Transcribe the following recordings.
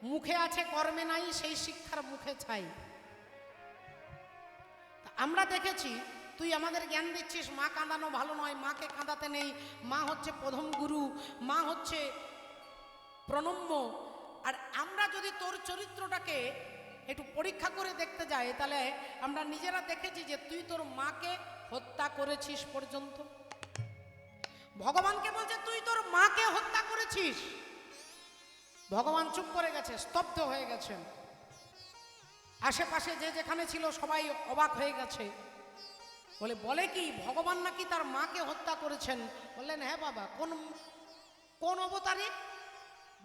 মুখে আছে কর্মে নাই, সেই শিক্ষার মুখে ছাই। আমরা দেখেছি তুই আমাদের জ্ঞান দিচ্ছিস মা কাঁদানো ভালো নয়, মাকে কাঁদাতে নেই, মা হচ্ছে প্রথম গুরু, মা হচ্ছে প্রণম্য। আর আমরা যদি তোর চরিত্রটাকে একটু পরীক্ষা করে দেখতে যাই, তাহলে আমরা নিজেরা দেখেছি যে তুই তোর মাকে হত্যা করেছিস পর্যন্ত। ভগবানকে বলছে তুই তোর মাকে হত্যা করেছিস। ভগবান চুপ করে গেছে, স্তব্ধ হয়ে গেছেন। আশেপাশে যে যেখানে ছিল সবাই অবাক হয়ে গেছে। বলে কি ভগবান নাকি তার মাকে হত্যা করেছেন? বললেন হ্যাঁ বাবা। কোন অবতারে?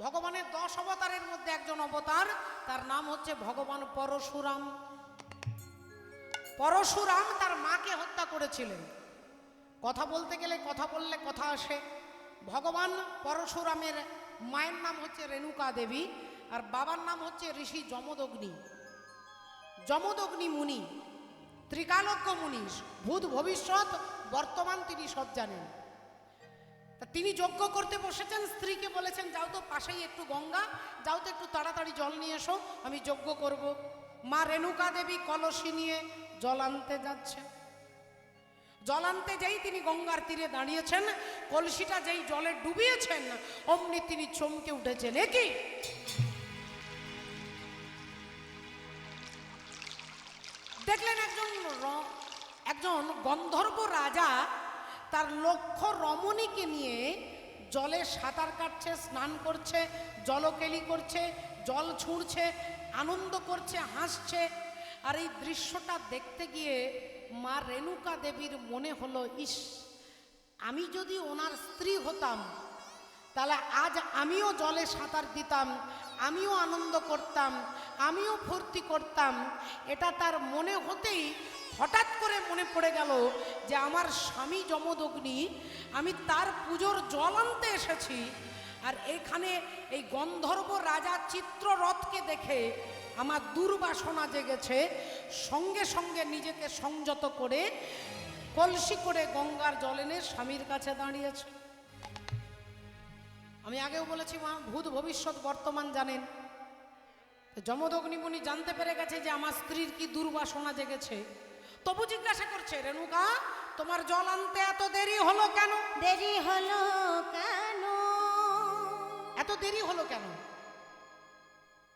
ভগবানের 10 অবতারের মধ্যে একজন অবতার, তার নাম হচ্ছে ভগবান পরশুরাম। পরশুরাম তার মাকে হত্যা করেছিলেন। কথা বলতে গেলে কথা বললে কথা আসে। ভগবান পরশুরামের মায়ের নাম হচ্ছে রেণুকা দেবী, আর বাবার নাম হচ্ছে ঋষি যমদগ্নি। যমদগ্নি মুনি, ত্রিকালজ্ঞ মুনি, ভূত ভবিষ্যৎ বর্তমান তিনি সব জানেন। তিনি যজ্ঞ করতে বসেছেন, স্ত্রীকে বলেছেন যাও তো পাশেই একটু গঙ্গা, যাও তো একটু তাড়াতাড়ি জল নিয়ে এসো, আমি যজ্ঞ করব। মা রেণুকা দেবী কলসি নিয়ে জল আনতে যাচ্ছে। জল আনতে যেই তিনি গঙ্গার তীরে দাঁড়িয়েছেন, কলসিটা যেই জলে ডুবিয়েছেন, অমনি তিনি চমকে উঠেছেন। এ কি? দেখলেন একজন গন্ধর্ব রাজা তার লক্ষ রমণীকে নিয়ে জলে সাঁতার কাটছে, স্নান করছে, জলকেলি করছে, জল ছুঁড়ছে, আনন্দ করছে, হাসছে। আর এই দৃশ্যটা দেখতে গিয়ে মা রেণুকা দেবীর মনে হলো, ইস, আমি যদি ওনার স্ত্রী হতাম তাহলে আজ আমিও জলে সাঁতার দিতাম, আমিও আনন্দ করতাম, আমিও ফুর্তি করতাম। এটা তার মনে হতেই হঠাৎ করে মনে পড়ে গেল যে আমার স্বামী যমদগ্নি, আমি তার পুজোর জল আনতে এসেছি, আর এখানে এই গন্ধর্ব রাজা চিত্ররথকে দেখে আমার দুর্বাসনা জেগেছে। সঙ্গে সঙ্গে নিজেকে সংযত করে কলসি করে গঙ্গার জল এনে স্বামীর কাছে দাঁড়িয়েছে। আমি আগেও বলেছি মা ভূত ভবিষ্যৎ বর্তমান জানেন। যমদগ্নি মুনি জানতে পেরে গেছে যে আমার স্ত্রীর কি দুর্বাসনা জেগেছে, তবু জিজ্ঞাসা করছে, রেণুকা তোমার জল আনতে এত দেরি হলো কেন? দেরি হলো কেন? এত দেরি হলো কেন?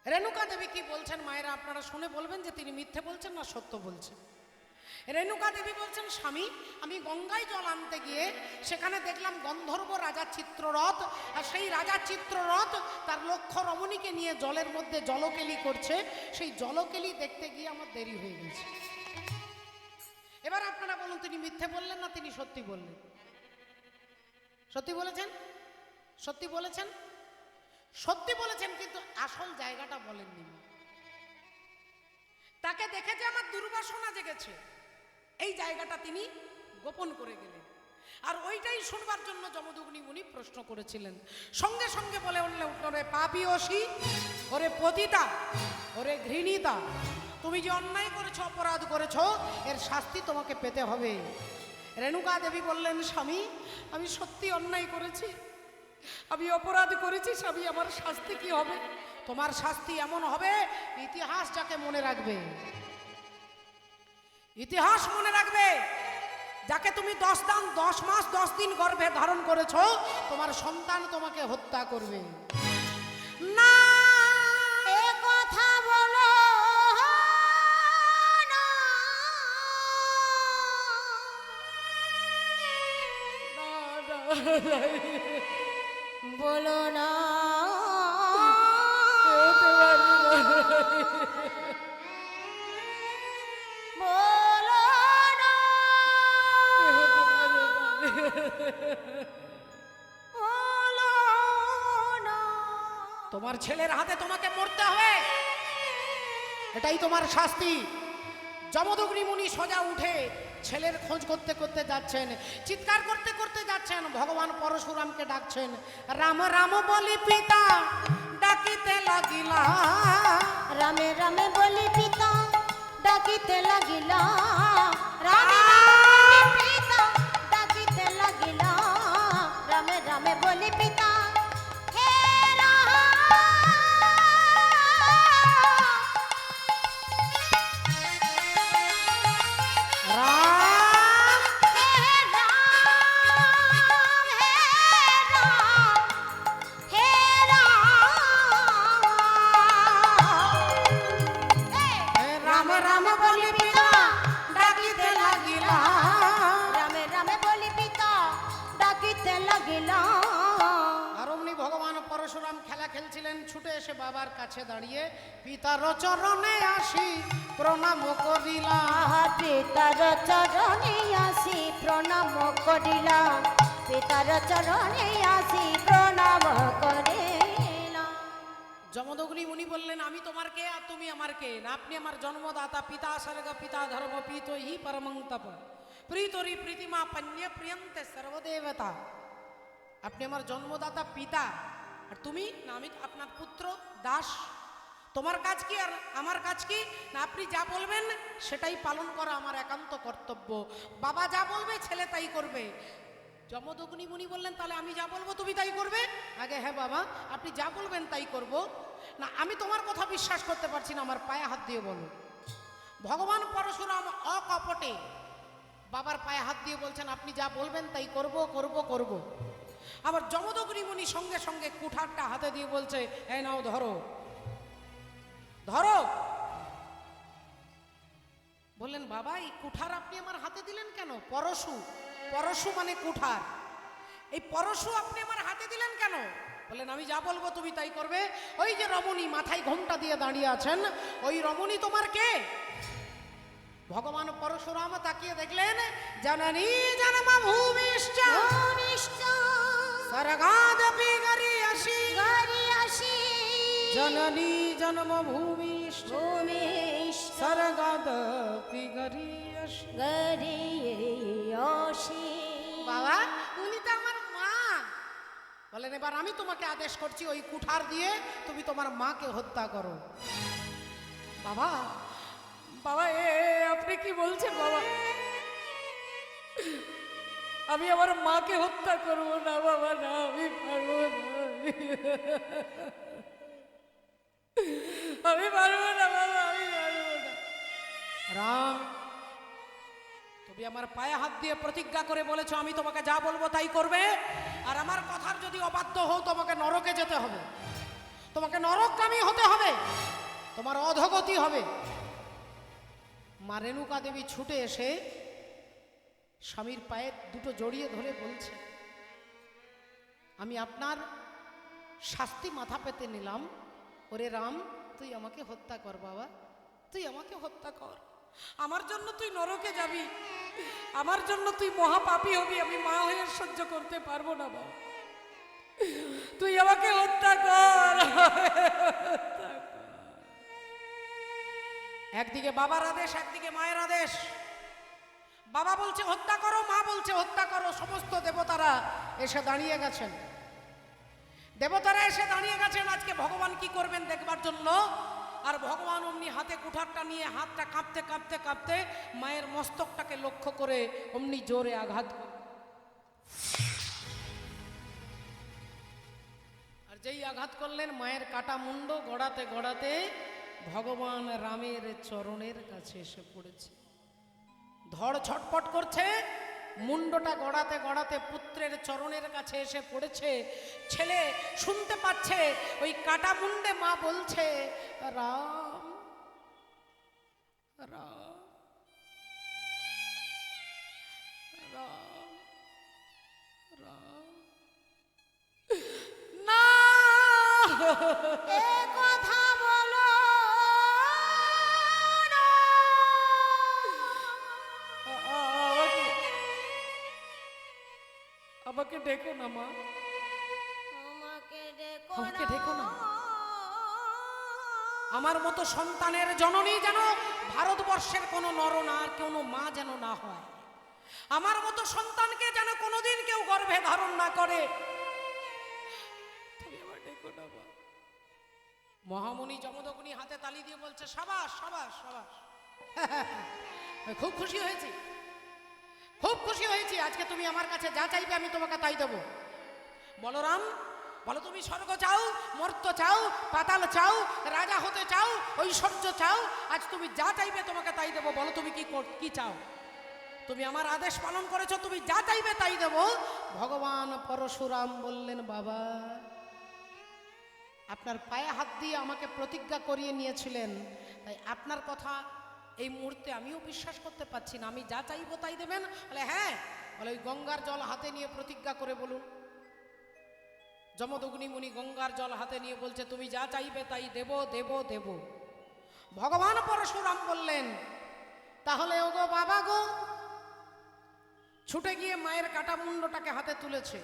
রেণুকা দেবী কি বলছেন মায়েরা আপনারা শুনে বলবেন যে তিনি মিথ্যে বলছেন না সত্য বলছেন। রেণুকা দেবী বলছেন, স্বামী আমি গঙ্গায় জল আনতে গিয়ে সেখানে দেখলাম গন্ধর্ব রাজা চিত্ররথ, আর সেই রাজা চিত্ররথ তার লক্ষ রমণীকে নিয়ে জলের মধ্যে জলকেলি করছে। সেই জলকেলি দেখতে গিয়ে আমার দেরি হয়ে গেছে। এবার আপনারা বলুন তিনি মিথ্যে বললেন না তিনি সত্যি বললেন? সত্যি বলেছেন? সত্যি বলেছেন? সত্যি বলেছেন, কিন্তু আসল জায়গাটা বলেননি। তাকে দেখে যে আমার দুর্বাসনা জেগেছে, এই জায়গাটা তিনি গোপন করে গেলেন। আর ওইটাই শুনবার জন্য যমদগ্নি মুনি প্রশ্ন করেছিলেন। সঙ্গে সঙ্গে বলে উঠলে উঠলে, পাপী অসি, ওরে পতিতা, ওরে ঘৃণিতা, তুমি যে অন্যায় করেছো, অপরাধ করেছো, এর শাস্তি তোমাকে পেতে হবে। রেণুকা দেবী বললেন, স্বামী আমি সত্যি অন্যায় করেছি, আমি অপরাধ করেছি স্বামী, আমার শাস্তি কি হবে? তোমার শাস্তি এমন হবে, ইতিহাস যাকে মনে রাখবে, ইতিহাস মনে রাখবে। যাকে তুমি 10 মাস 10 দিন গর্ভে ধারণ করেছো, তোমার সন্তান তোমাকে হত্যা করবে না। এ কথা বলো বলো না, বলো না, বলো না। তোমার ছেলের হাতে তোমাকে মরতে হবে, এটাই তোমার শাস্তি। যমদগ্নি মুনি সোজা উঠে ছেলের খোঁজ করতে করতে যাচ্ছেন, চিৎকার করতে করতে যাচ্ছেন, ভগবান পরশুরামকে ডাকছেন। রাম রাম বলি পিতা ডাকিতে লাগিলা, রামে রামে বলি পিতা ডাকিতে লাগিলা, রামে রামে পিতা ডাকিতে লাগিলা, রামে রামে বলি পিতা হে রাম। বাবার কাছে দাঁড়িয়ে পিতার চরণে আসি প্রণাম করিলাম। আহা পিতার চরণে আসি প্রণাম করিলাম, পিতার চরণে আসি প্রণাম করিলাম। যমদগ্নি মুনি বললেন, আমি তোমার কে আর তুমি আমার কে? না, আপনি আমার জন্মদাতা, পিতা স্বর্গ পিতা ধর্ম, পিত হি পরমং তপ, প্রীতরি প্রীতিমা পণ্য প্রিয়ন্তে সর্বদেবতা। আপনি আমার জন্মদাতা পিতা, আর তুমি? না, আমি আপনার পুত্র দাস। তোমার কাজ কি আর আমার কাজ কি? না, আপনি যা বলবেন সেটাই পালন করা আমার একান্ত কর্তব্য। বাবা যা বলবে ছেলে তাই করবে। যমদগ্নি মুনি বললেন, তাহলে আমি যা বলবো তুমি তাই করবে? আগে হ্যাঁ বাবা, আপনি যা বলবেন তাই করব। না, আমি তোমার কথা বিশ্বাস করতে পারছি না, আমার পায়ে হাত দিয়ে বলো। ভগবান পরশুরাম অকপটে বাবার পায়ে হাত দিয়ে বলছেন, আপনি যা বলবেন তাই করব করব করব। আবার যমদগ্নি মুনি সঙ্গে সঙ্গে কুঠারটা হাতে দিয়ে বলছে, এই নাও ধরো ধরো। বললেন, বাবা এই কুঠার আপনি আমার হাতে দিলেন কেন? পরশু, পরশু মানে কুঠার, এই পরশু আপনি আমার হাতে দিলেন কেন? বললেন, আমি যা বলবো তুমি তাই করবে। ওই যে রমণী মাথায় ঘোমটা দিয়ে দাঁড়িয়ে আছেন, ওই রমণী তোমার কে? ভগবান পরশুরাম তাকিয়ে দেখলেন, জননী জন্ম ভূমিশ্চ স্বর্গাদপি গরীয়সি গরীয়সি জননী জন্ম ভূমিশ্চ ভূমিষ্ঠ স্বর্গাদপি গরীয়সি। গরীয়সি। বাবা উনি তো আমার মা। বলেন, এবার আমি তোমাকে আদেশ করছি, ওই কুঠার দিয়ে তুমি তোমার মাকে হত্যা করো। বাবা, বাবা আপনি কি বলছেন বাবা? আমি আমার মাকে হত্যা করবো না বাবা, না আমি পারবো না, আমি পারবো না বাবা, আমি পারবো না। রাম, তুমি আমার পায়ে হাত দিয়ে প্রতিজ্ঞা করে বলেছো আমি তোমাকে যা বলবো তাই করবে, আর আমার কথার যদি অবাধ্য হও তোমাকে নরকে যেতে হবে, তোমাকে নরকগামী হতে হবে, তোমার অধগতি হবে। মা রেণুকা দেবী ছুটে এসে স্বামীর পায়ে দুটো জড়িয়ে ধরে বলছে, আমি আপনার শাস্তি মাথা পেতে নিলাম। ওরে রাম, তুই আমাকে হত্যা কর বাবা, তুই আমাকে হত্যা কর। আমার জন্য তুই নরকে যাবি, আমার জন্য তুই মহাপাপী হবি, আমি মা হয়ে সহ্য করতে পারবো না বাবা, তুই আমাকে হত্যা কর। একদিকে বাবার আদেশ, একদিকে মায়ের আদেশ। বাবা বলছে হত্যা করো, মা বলছে হত্যা করো। সমস্ত দেবতারা এসে দাঁড়িয়ে গেছেন, দেবতারা এসে দাঁড়িয়ে গেছেন আজকে ভগবান কি করবেন দেখবার জন্য। আর ভগবান অমনি হাতে কুঠারটা নিয়ে হাতটা কাঁপতে কাঁপতে কাঁপতে মায়ের মস্তকটাকে লক্ষ্য করে অমনি জোরে আঘাত করে, আর যেই আঘাত করলেন মায়ের কাটা মুন্ড গড়াতে গড়াতে ভগবান রামের চরণের কাছে এসে পড়েছে। ধড় ছটপট করছে, মুন্ডটা গড়াতে গড়াতে পুত্রের চরণের কাছে এসে পড়েছে। ছেলে শুনতে পাচ্ছে ওই কাটা মুন্ডে মা বলছে, রাম রাম রাম রাম। না, এ কথা বলো না। আমাকে ডেকো না মা, আমাকে আমাকে ডেকো না। আমার মতো সন্তানের জননী যেন ভারতবর্ষের কোনো নরনার কোনো মা যেন না হয়, আমার মতো সন্তানকে যেন কোনোদিন কেউ গর্ভে ধারণ না করে। তুমি আমার ডেকো না মা। মহামুনি যমদগ্নি হাতে তালি দিয়ে বলছে, সাবাস সাবাস সাবাস, খুব খুশি হয়েছি, খুব খুশি হয়েছি। আজকে তুমি আমার কাছে যা চাইবে আমি তোমাকে তাই দেবো। বলরাম, বলো তুমি স্বর্গ চাও, মর্ত্য চাও, পাতাল চাও, রাজা হতে চাও, ঐশ্বর্য চাও, আজ তুমি যা চাইবে তোমাকে তাই দেবো। বলো তুমি কি চাও? তুমি আমার আদেশ পালন করেছো, তুমি যা চাইবে তাই দেবো। ভগবান পরশুরাম বললেন, বাবা আপনার পায়ে হাত দিয়ে আমাকে প্রতিজ্ঞা করিয়ে নিয়েছিলেন, তাই আপনার কথা এই মুহূর্তে আমিও বিশ্বাস করতে পারছি না, আমি যা চাইবো তাই দেবেন? বলে হ্যাঁ। বলে ওই গঙ্গার জল হাতে নিয়ে প্রতিজ্ঞা করে বলুন। যমদগ্নি মুনি গঙ্গার জল হাতে নিয়ে বলছে তুমি যা চাইবে তাই দেব দেব দেব। ভগবান পরশুরাম বললেন তাহলে ওগো বাবা গো, ছুটে গিয়ে মায়ের কাটা মুন্ডটাকে হাতে তুলেছে,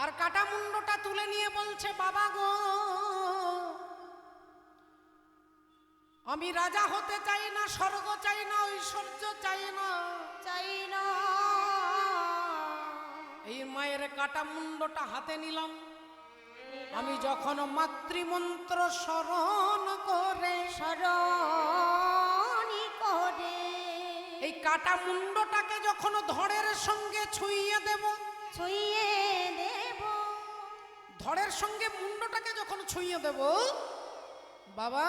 আর কাটা মুন্ডটা তুলে নিয়ে বলছে বাবা গো, আমি রাজা হতে চাই না, স্বর্গ চাই না, ঐশ্বর্য চাই না, চাই না। এই মায়ের কাটা মুন্ডটা হাতে নিলাম, আমি যখন মাতৃমন্ত্র স্মরণ করে স্মরণই করে এই কাটা মুন্ডটাকে যখন ধড়ের সঙ্গে ছুঁইয়ে দেব, ছুঁয়ে দেব, ধড়ের সঙ্গে মুন্ডটাকে যখন ছুঁইয়ে দেব, বাবা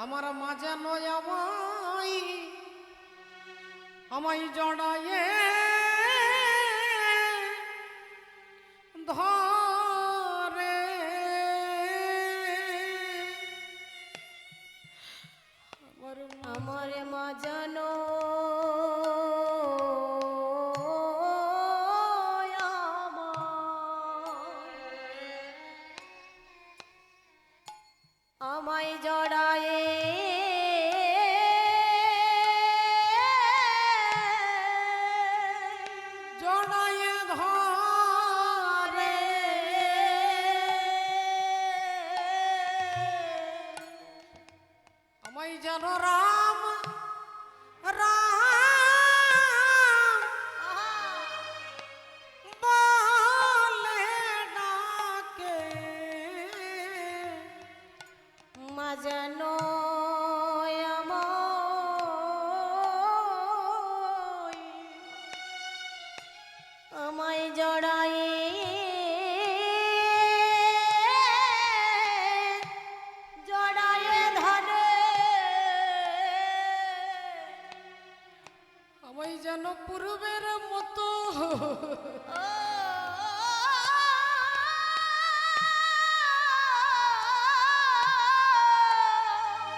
আমার মা যেন আমায় জড়ায়ে ধরে, আমার মা জানো আমায় জড়ায়ে জড়ায়ে ধরে, আমায় যেন রাম রাম বলে ডাকে, মা জানো আমায় জড়ায়ে জড়ায়ে ধরে, আমায় যেন পূর্বের মতো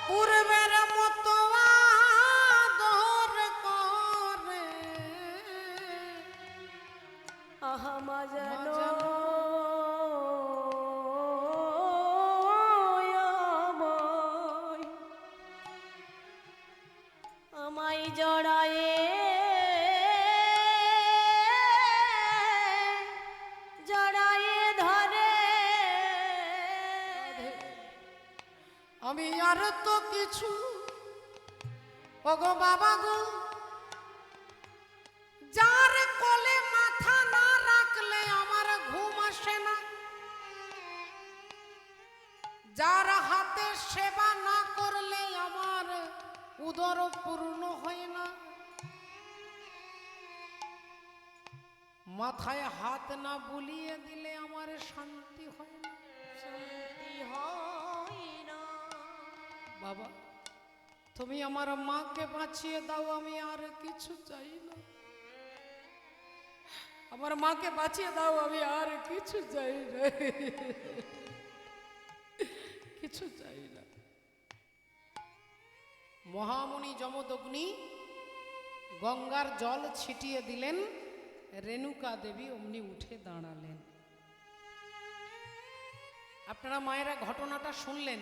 পূর্বের মতো আদর করে, আহা মা জানো আমায় জড়ায়ে জড়ায়ে ধরে, আমি আর তো কিছু ওগো বাবা গো, যার কোলে মাথা না রাখলে আমার ঘুম আসে না, যার হাতে সেবা না করলে আমার উদর পূর্ণ হয় না, মাথায় হাত না বুলিয়ে দিলে আমার শান্তি হয় না, শান্তি হয় না। বাবা তুমি আমার মাকে বাঁচিয়ে দাও, আমি আর কিছু চাই না, আমার মাকে বাঁচিয়ে দাও, আমি আর কিছু চাই না, কিছু চাই না। মহামুনি যমদগ্নি গঙ্গার জল ছিটিয়ে দিলেন, রেণুকা দেবী অমনি উঠে দাঁড়ালেন। আপনারা মায়েরা ঘটনাটা শুনলেন,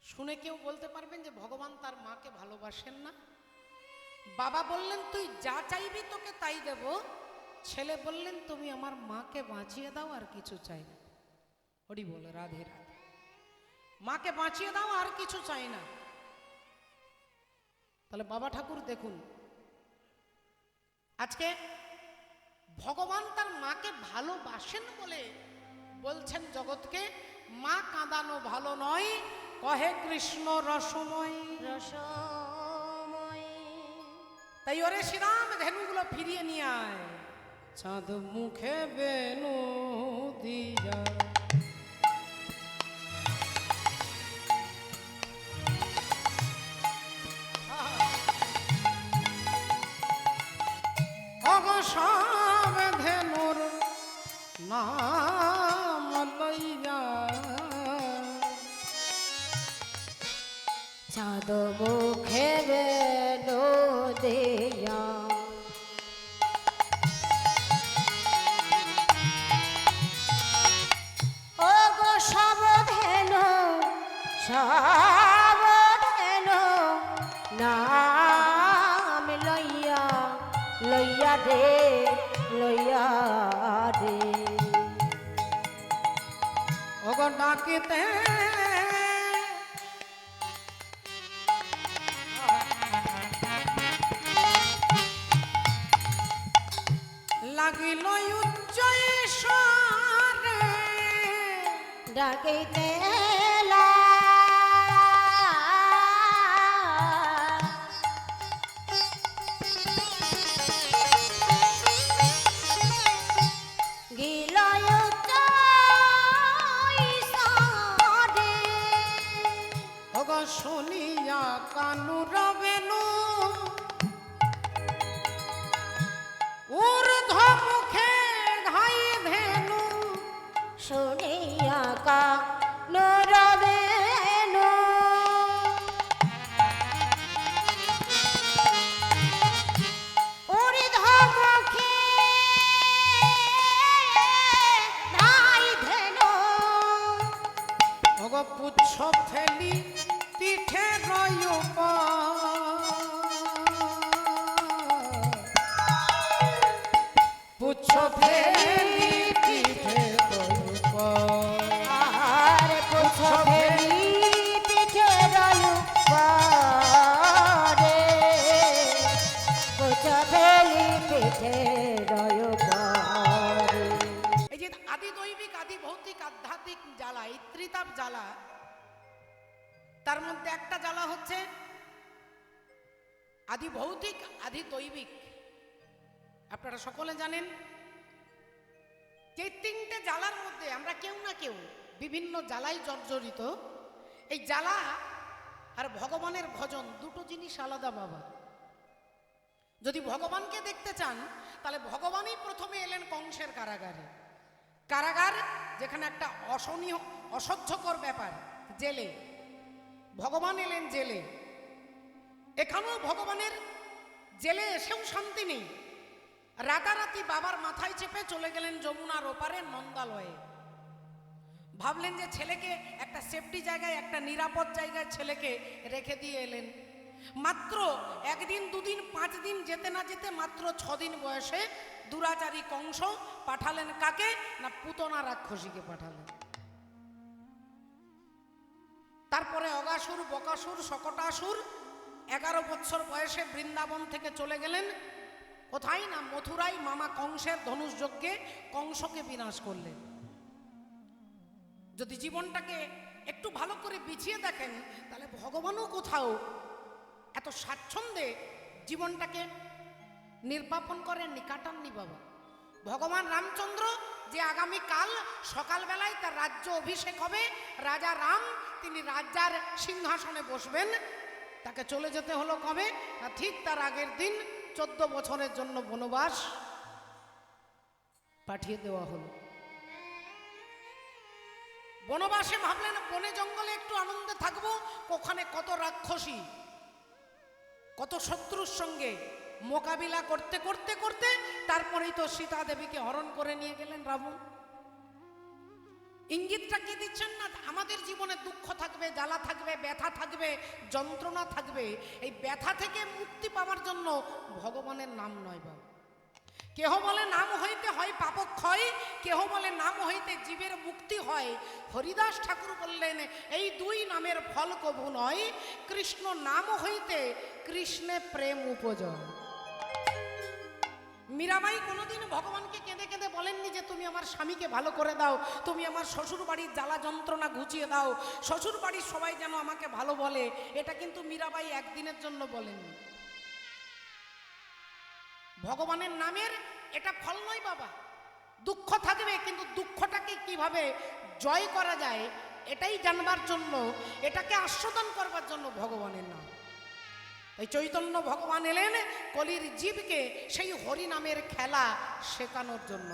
শুনে কেউ বলতে পারবেন যে ভগবান তার মাকে ভালোবাসেন না? বাবা বললেন তুই যা চাইবি তোকে তাই দেব, ছেলে বললেন তুমি আমার মাকে বাঁচিয়ে দাও আর কিছু চাই না। হরি বল, রাধে রাধে। মাকে বাঁচিয়ে দাও আর কিছু চাই না। তাহলে বাবা ঠাকুর দেখুন, আজকে ভগবান তার মাকে ভালোবাসেন বলে বলছেন জগৎকে, মা কাঁদানো ভালো নয়, কহে কৃষ্ণ রসময় রসময়। তাই ওরে শ্রীরাম ধেনুগুলো ফিরিয়ে নিয়ে আয়, চাঁদ মুখে বেনু দিয়া, সব ধেনুর নাম লইয়া, চাঁদ মুখে বেলো দিয়া, সাবধান নাম লইয়া লইয়া রে লইয়া রে ওগো ডাকিতে লাগিল উচ্চ ঈশ্বরে ডাকিতে শুনিয়া কানু রবেনু ঊর্ধ্ব মুখে ঘাই ধেনু শুনিয়া কানু রবেনু ঊর্ধ্ব মুখে ঘাই ধেনু ওগো পুচ্ছ ফেলি পিঠে রয়ুপ পুচ্ছ ফেলি পিঠে রয়ুপ আর পুচ্ছ ফেলি পিঠে রয়ুপ রে পুচ্ছ ফেলি পিঠে রয়ুপ রে এই যে আদি দৈবিক আদি ভৌতিক আধ্যাত্মিক জ্বালা এই ত্রিতাপ জ্বালা তার মধ্যে একটা জ্বালা হচ্ছে আদি ভৌতিক আদি দৈবিক। আপনারা সকলে জানেন যে তিনটে জ্বালার মধ্যে আমরা কেউ না কেউ বিভিন্ন জ্বালায় জর্জরিত। এই জ্বালা আর ভগবানের ভজন দুটো জিনিস আলাদা বাবা। যদি ভগবানকে দেখতে চান তাহলে ভগবানই প্রথমে এলেন কংসের কারাগারে। কারাগার যেখানে একটা অসহনীয় অসহ্যকর ব্যাপার, জেলে। ভগবান এলেন জেলে। এখানেও ভগবানের জেলে এসেও শান্তি নেই। রাতারাতি বাবার মাথায় চেপে চলে গেলেন যমুনার ওপারে নন্দালয়ে। ভাবলেন যে ছেলেকে একটা সেফটি জায়গায়, একটা নিরাপদ জায়গায় ছেলেকে রেখে দিয়ে এলেন। মাত্র একদিন দুদিন 5 দিন যেতে না যেতে মাত্র 6 দিন বয়সে দুরাচারী কংস পাঠালেন কাকে না পুতনা রাক্ষসীকে পাঠালেন। তারপরে অগাসুর, বকাসুর, শকটাসুর 11 বছর বয়সে বৃন্দাবন থেকে চলে গেলেন কোথায় না মথুরাই মামা কংসের ধনুষ যজ্ঞে কংসকে বিনাশ করলেন। যদি জীবনটাকে একটু ভালো করে বিছিয়ে দেখেন তাহলে ভগবানও কোথাও এত স্বাচ্ছন্দ্যে জীবনটাকে নির্বাপন করেননি, কাটাননি বাবা। ভগবান রামচন্দ্র যে আগামী কাল সকালবেলায় তার রাজ্য অভিষেক হবে, রাজা রাম তিনি রাজ্যার সিংহাসনে বসবেন, তাকে চলে যেতে হলো কবে না ঠিক তার আগের দিন 14 বছরের জন্য বনবাস পাঠিয়ে দেওয়া হলো। বনবাসে ভাবলেন বনে জঙ্গলে একটু আনন্দে থাকবো, ওখানে কত রাক্ষসী, কত শত্রুর সঙ্গে মোকাবিলা করতে করতে করতে তারপরেই তো সীতা দেবীকে হরণ করে নিয়ে গেলেন রাবণ। ইঙ্গিতটা কি দিচ্ছেন না আমাদের জীবনে দুঃখ থাকবে, জ্বালা থাকবে, ব্যথা থাকবে, যন্ত্রণা থাকবে। এই ব্যথা থেকে মুক্তি পাওয়ার জন্য ভগবানের নাম নয় বাবা। কেহ বলে নাম হইতে হয় পাপক্ষয়, কেহ বলে নাম হইতে জীবের মুক্তি হয়। হরিদাস ঠাকুর বললেন এই দুই নামের ফল কভু নয়, কৃষ্ণ নাম হইতে কৃষ্ণে প্রেম উপজয়। মীরাবাই কোনোদিন ভগবানকে কেঁদে কেঁদে বলেননি যে তুমি আমার স্বামীকে ভালো করে দাও, তুমি আমার শ্বশুর বাড়ির জ্বালা যন্ত্রণা ঘুচিয়ে দাও, শ্বশুর বাড়ির সবাই যেন আমাকে ভালো বলে। এটা কিন্তু মীরাবাই একদিনের জন্য বলেননি। ভগবানের নামের এটা ফল নয় বাবা। দুঃখ থাকবে কিন্তু দুঃখটাকে কিভাবে জয় করা যায় এটাই জানবার জন্য, এটাকে আস্বাদন করবার জন্য ভগবানের নাম। তাই চৈতন্য ভগবান এলেন কলির জীবকে সেই হরি নামের খেলা শেখানোর জন্য।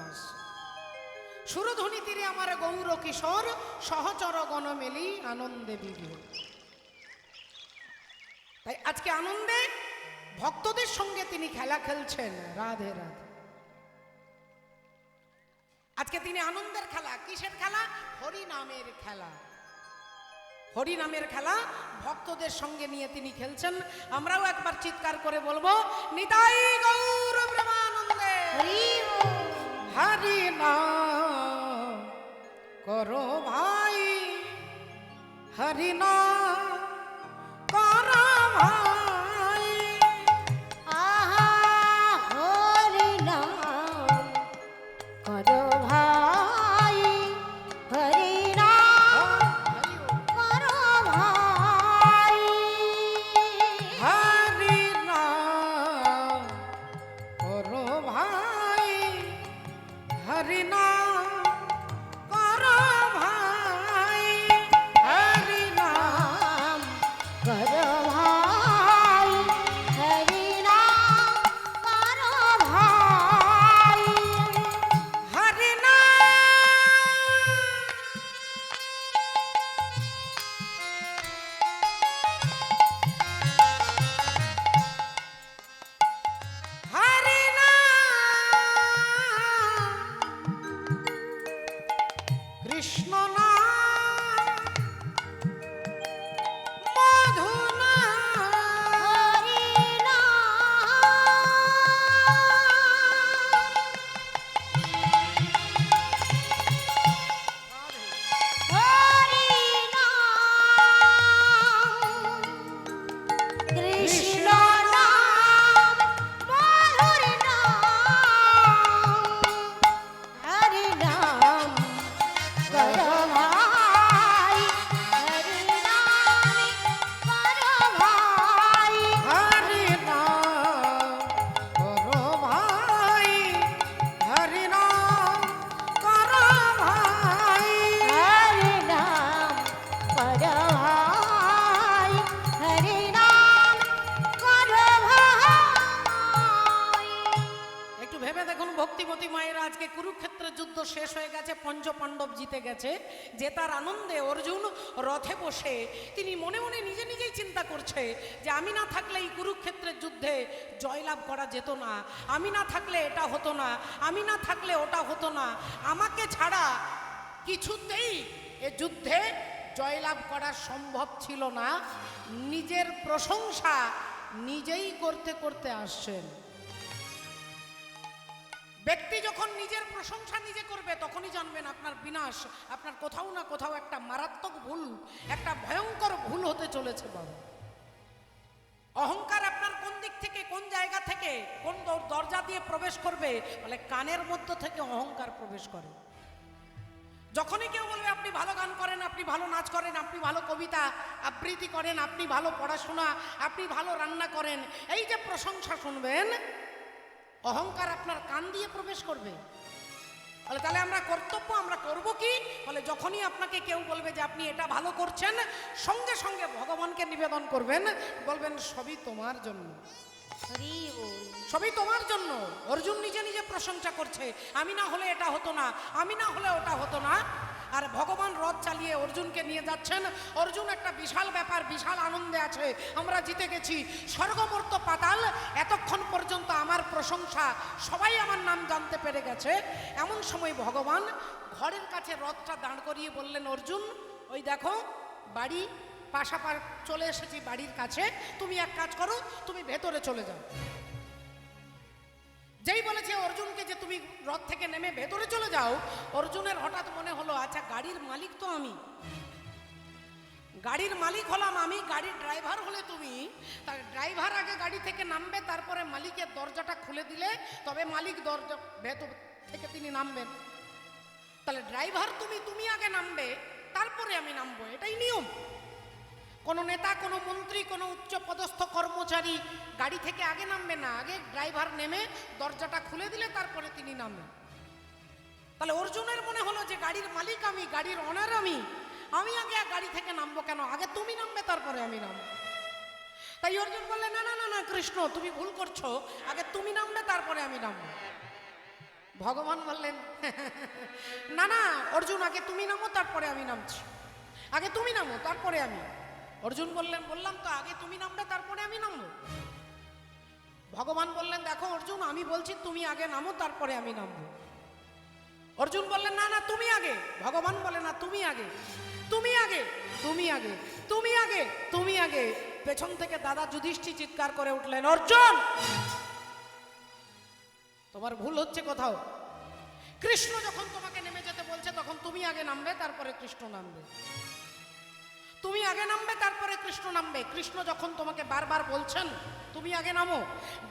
সুরধ্বনি তীরে আমার গৌর কিশোর সহচর গণ মেলি আনন্দে বিভোর। তাই আজকে আনন্দে ভক্তদের সঙ্গে তিনি খেলা খেলছেন। রাধে রাধে। আজকে তিনি আনন্দের খেলা, কিসের খেলা? হরি নামের খেলা। হরি নামের খেলা ভক্তদের সঙ্গে নিয়ে তিনি খেলছেন। আমরাও একবার চিৎকার করে বলবো, নিতাই গৌর প্রেমানন্দে হরি বল। হরি নাম করো ভাই, হরি নাম করো ভাই। আহা হরি নাম করো ভাই, হরি নাম করো ভাই। হরি নাম করো ভাই, হরি নাম করো ভাই। হরি নাম নাম করো ভাই, হরি নাম করো ভাই। হরি নাম। হরি নাম। কৃষ্ণ নাম, মধু নাম। হরি নাম, কৃষ্ণ নাম, মধুর নাম। হরি নাম করো ভাই, হরি নাম করো ভাই। হরি নাম করো ভাই, হরি নাম করো ভাই। হরি নাম করো ভাই, হরি নাম করো ভাই। একটু ভেবে দেখুন ভক্তিমতী মায়েরা, আজকে কুরুক্ষেত্রের যুদ্ধ শেষ হয়ে গেছে, পঞ্চপাণ্ডব জিতে গেছে। জেতার আনন্দে অর্জুন রথে বসে তিনি মনে মনে নিজে নিজেই চিন্তা করছে যে আমি না থাকলে এই কুরুক্ষেত্রের যুদ্ধে জয়লাভ করা যেত না, আমি না থাকলে এটা হতো না, আমি না থাকলে ওটা হতো না, আমাকে ছাড়া কিছুতেই এ যুদ্ধে জয়লাভ করা সম্ভব ছিল না। নিজের প্রশংসা নিজেই করতে করতে আসছেন। ব্যক্তি যখন নিজের প্রশংসা নিজে করবে তখনই জানবেন আপনার বিনাশ, আপনার কোথাও না কোথাও একটা মারাত্মক ভুল, একটা ভয়ঙ্কর ভুল হতে চলেছে বাবা। অহংকার আপনার কোন দিক থেকে, কোন জায়গা থেকে, কোন দরজা দিয়ে প্রবেশ করবে? বলে কানের মধ্য থেকে অহংকার প্রবেশ করে। যখনই কেউ বলবে আপনি ভালো গান করেন, আপনি ভালো নাচ করেন, আপনি ভালো কবিতা আবৃত্তি করেন, আপনি ভালো পড়াশোনা, আপনি ভালো রান্না করেন, এই যে প্রশংসা শুনবেন, অহংকার আপনার কান দিয়ে প্রবেশ করবে। বলে তাহলে আমরা কর্তব্য আমরা করব কি? বলে যখনই আপনাকে কেউ বলবে যে আপনি এটা ভালো করছেন, সঙ্গে সঙ্গে ভগবানকে নিবেদন করবেন, বলবেন সবই তোমার জন্য, হরি বল। সবই তোমার জন্য। অর্জুন নিজে নিজে প্রশংসা করছে, আমি না হলে এটা হতো না, আমি না হলে ওটা হতো না। আর ভগবান রথ চালিয়ে অর্জুনকে নিয়ে যাচ্ছেন। অর্জুন একটা বিশাল ব্যাপার, বিশাল আনন্দে আছে, আমরা জিতে গেছি। স্বর্গমর্ত পাতাল এতক্ষণ পর্যন্ত আমার প্রশংসা, সবাই আমার নাম জানতে পেরে গেছে। এমন সময় ভগবান ঘরের কাছে রথটা দাঁড় করিয়ে বললেন, অর্জুন ওই দেখো বাড়ি, পাশাপাশি চলে এসেছি বাড়ির কাছে, তুমি এক কাজ করো, তুমি ভেতরে চলে যাও। যেই বলেছে অর্জুনকে যে তুমি রথ থেকে নেমে ভেতরে চলে যাও, অর্জুনের হঠাৎ মনে হলো আচ্ছা গাড়ির মালিক তো আমি, গাড়ির মালিক হলাম আমি, গাড়ির ড্রাইভার হলে তুমি, তার ড্রাইভার আগে গাড়ি থেকে নামবে, তারপরে মালিকের দরজাটা খুলে দিলে তবে মালিক দরজা ভেতর থেকে তিনি নামবেন। তাহলে ড্রাইভার তুমি, তুমি আগে নামবে তারপরে আমি নামবো, এটাই নিয়ম। কোনো নেতা, কোনো মন্ত্রী, কোনো উচ্চ পদস্থ কর্মচারী গাড়ি থেকে আগে নামবে না, আগে ড্রাইভার নেমে দরজাটা খুলে দিলে তারপরে তিনি নামবেন। তাহলে অর্জুনের মনে হলো যে গাড়ির মালিক আমি, গাড়ির অনার আমি, আমি আগে গাড়ি থেকে নামবো কেন, আগে তুমি নামবে তারপরে আমি নামবো। তাই অর্জুন বললেন না না না না কৃষ্ণ তুমি ভুল করছো, আগে তুমি নামবে তারপরে আমি নামবো। ভগবান বললেন না না অর্জুন আগে তুমি নামো তারপরে আমি নামছি, আগে তুমি নামো তারপরে আমি। অর্জুন বললেন বললাম তো আগে তুমি নামবে তারপরে আমি নামবো। ভগবান বললেন দেখো অর্জুন আমি বলছি তুমি আগে নামো তারপরে আমি নামবো। অর্জুন বললেন না না তুমি আগে, ভগবান বলে না তুমি আগে। তুমি আগে, তুমি আগে, তুমি আগে, তুমি আগে। পেছন থেকে দাদা যুধিষ্ঠির চিৎকার করে উঠলেন, অর্জুন তোমার ভুল হচ্ছে কোথাও। কৃষ্ণ যখন তোমাকে নেমে যেতে বলছে তখন তুমি আগে নামবে, তারপরে কৃষ্ণ নামবে। তুমি আগে নামবে, তারপরে কৃষ্ণ নামবে। কৃষ্ণ যখন তোমাকে বারবার বলছেন তুমি আগে নামো,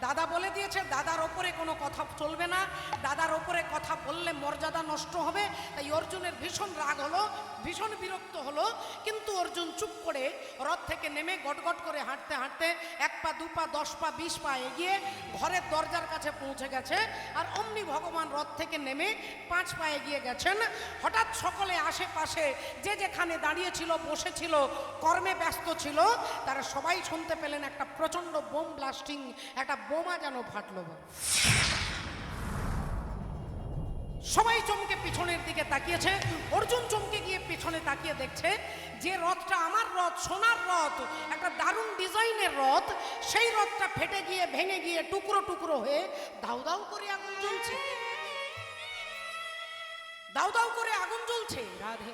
দাদা বলে দিয়েছে দাদার ওপরে কোনো কথা চলবে না, দাদার ওপরে কথা বললে মর্যাদা নষ্ট হবে। তাই অর্জুনের ভীষণ রাগ হলো, ভীষণ বিরক্ত হলো। কিন্তু অর্জুন চুপ করে রথ থেকে নেমে গটগট করে হাঁটতে হাঁটতে 1 পা 2 পা 10 পা 20 পা এগিয়ে ঘরের দরজার কাছে পৌঁছে গেছে। আর অমনি ভগবান রথ থেকে নেমে 5 পা এগিয়ে গেছেন। হঠাৎ সকলে আশেপাশে যে যেখানে দাঁড়িয়েছিল, বসেছিল, কর্মে ব্যস্ত ছিল, তারা সবাই শুনতে পেলেন একটা প্রচন্ড বোম ব্লাস্টিং, একটা বোমা যেন ফাটলো। সবাই চমকে পিছনের দিকে তাকিয়েছে। অর্জুন চমকে গিয়ে পিছনে তাকিয়ে দেখছে যে রথটা আমার রথ, সোনার রথ, একটা দারুণ ডিজাইনের রথ, সেই রথটা ফেটে গিয়ে ভেঙে গিয়ে টুকরো টুকরো হয়ে দাউ দাউ করে আগুন জ্বলছে, দাউ দাউ করে আগুন জ্বলছে। রাধে।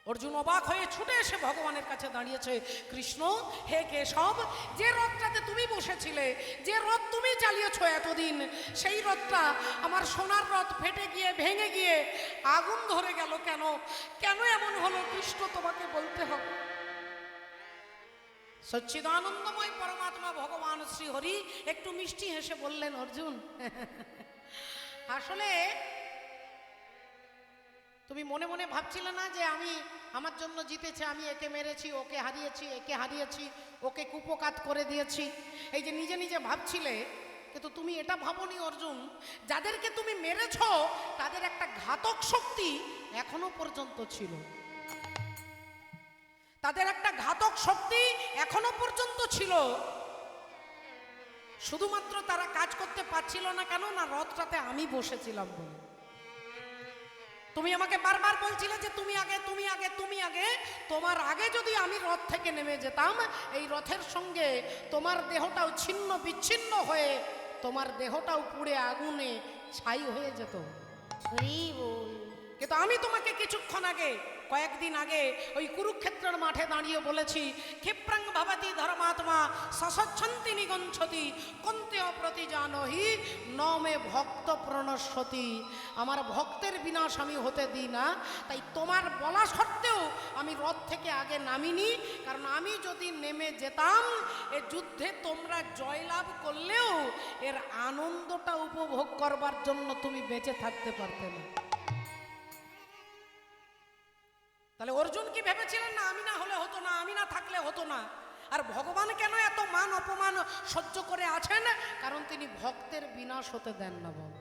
অর্জুন অবাক হয়ে ছুটে এসে ভগবানের কাছে দাঁড়িয়েছে। কৃষ্ণ, হে কেশব, যে রথটাতে তুমি বসেছিলে, যে রথ তুমি চালিয়েছো এতদিন, সেই রথটা আমার সোনার রথ ফেটে গিয়ে ভেঙে গিয়ে আগুন ধরে গেল কেন? কেন এমন হলো কৃষ্ণ, তোমাকে বলতে হবে। সচ্চিদানন্দময় পরমাত্মা ভগবান শ্রী হরি একটু মিষ্টি হেসে বললেন, অর্জুন আসলে তুমি মনে মনে ভাবছিলে না যে আমি আমার জন্য জিতেছে, আমি একে মেরেছি, ওকে হারিয়েছি, একে হারিয়েছি, ওকে কুপকাত করে দিয়েছি, এই যে নিজে নিজে ভাবছিলে। কিন্তু তুমি এটা ভাবনি অর্জুন, যাদেরকে তুমি মেরেছ তাদের একটা ঘাতক শক্তি এখনো পর্যন্ত ছিল, তাদের একটা ঘাতক শক্তি এখনো পর্যন্ত ছিল। শুধুমাত্র তারা কাজ করতে পারছিল না কেন না, রথটাতে আমি বসেছিলাম বলে। তুমি আমাকে বারবার বলছিলে যে তুমি আগে, তুমি আগে, তুমি আগে। তোমার আগে যদি আমি রথ থেকে নেমে যেতাম, এই রথের সঙ্গে তোমার দেহটাও ছিন্ন বিচ্ছিন্ন হয়ে, তোমার দেহটাও পুড়ে আগুনে ছাই হয়ে যেত। কিন্তু আমি তোমাকে কিছুক্ষণ আগে, কয়েকদিন আগে ওই কুরুক্ষেত্রের মাঠে দাঁড়িয়ে বলেছি, ক্ষিপ্রাং ভবতি ধর্মাত্মা সসচ্ছন্তি নিগঞ্ছতি কন্তেয় প্রতি জানহি নমে ভক্ত প্রণশ্যতি। আমার ভক্তের বিনাশ আমি হতে দিই না। তাই তোমার বলা সত্ত্বেও আমি রথ থেকে আগে নামিনি, কারণ আমি যদি নেমে যেতাম এ যুদ্ধে তোমরা জয়লাভ করলেও এর আনন্দটা উপভোগ করবার জন্য তুমি বেঁচে থাকতে পারতে না। তাহলে অর্জুন কি ভেবেছিলেন না আমি না হলে হতো না, আমি না থাকলে হতো না? আর ভগবান কেন এত মান অপমান সহ্য করে আছেন? কারণ তিনি ভক্তের বিনাশ হতে দেন না। বল,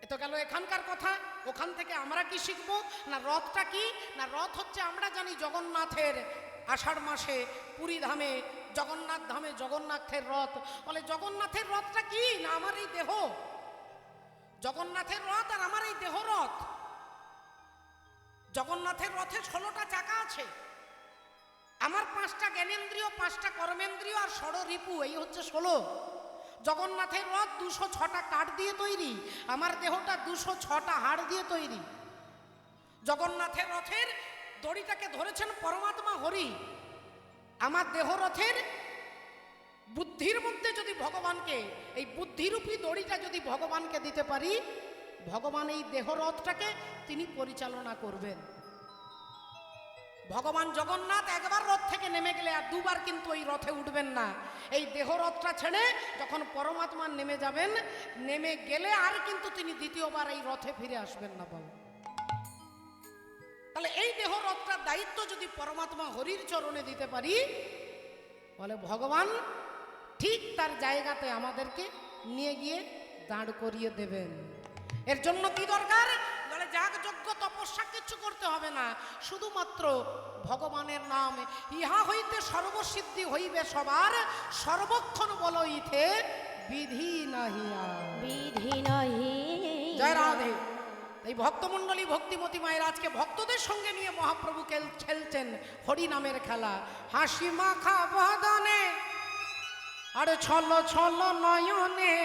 এ তো গেল এখানকার কথা। ওখান থেকে আমরা কি শিখবো? না রথটা কি না, রথ হচ্ছে আমরা জানি জগন্নাথের, আষাঢ় মাসে পুরী ধামে জগন্নাথ ধামে জগন্নাথের রথ। বলে জগন্নাথের রথটা কি না আমার এই দেহ, জগন্নাথের রথ আর আমার এই দেহ রথ। জগন্নাথের রথে 16টা চাকা আছে, আমার 5টা জ্ঞানেন্দ্রিয়, 5টা কর্মেন্দ্রিয় আর ষড়রিপু, এই হচ্ছে 16। জগন্নাথের রথ 206টা কাঠ দিয়ে তৈরি, আমার দেহটা 206টা হাড় দিয়ে তৈরি। জগন্নাথের রথের দড়িটাকে ধরেছেন পরমাত্মা হরি। আমার দেহ রথের বুদ্ধির মধ্যে যদি ভগবানকে, এই বুদ্ধিরূপী দড়িটা যদি ভগবানকে দিতে পারি, ভগবান এই দেহরথটাকে তিনি পরিচালনা করবেন। ভগবান জগন্নাথ একবার রথ থেকে নেমে গেলে আর দুবার কিন্তু এই রথে উঠবেন না। এই দেহরথটা ছেড়ে যখন পরমাত্মা নেমে যাবেন, নেমে গেলে আর কিন্তু তিনি দ্বিতীয়বার এই রথে ফিরে আসবেন না। বাবু, তাহলে এই দেহরথটার দায়িত্ব যদি পরমাত্মা হরির চরণে দিতে পারি, বলে ভগবান ঠিক তার জায়গাতে আমাদেরকে নিয়ে গিয়ে দাঁড় করিয়ে দেবেন। এর জন্য কি দরকার? বলে যাগ যজ্ঞ তপস্যা কিছু করতে হবে না, শুধুমাত্র ভগবানের নাম। ইহা হইতে সর্বসিদ্ধি হইবে সবার, সর্বক্ষণ বলো ইথে বিধি নাহি বিধি নাহি। জয় রাধে। এই ভক্তমণ্ডলী ভক্তিমতী মায়ের আজকে ভক্তদের সঙ্গে নিয়ে মহাপ্রভু খেলছেন হরি নামের খেলা। হাসি মাখা বদনে আর ছল ছল নয়নে,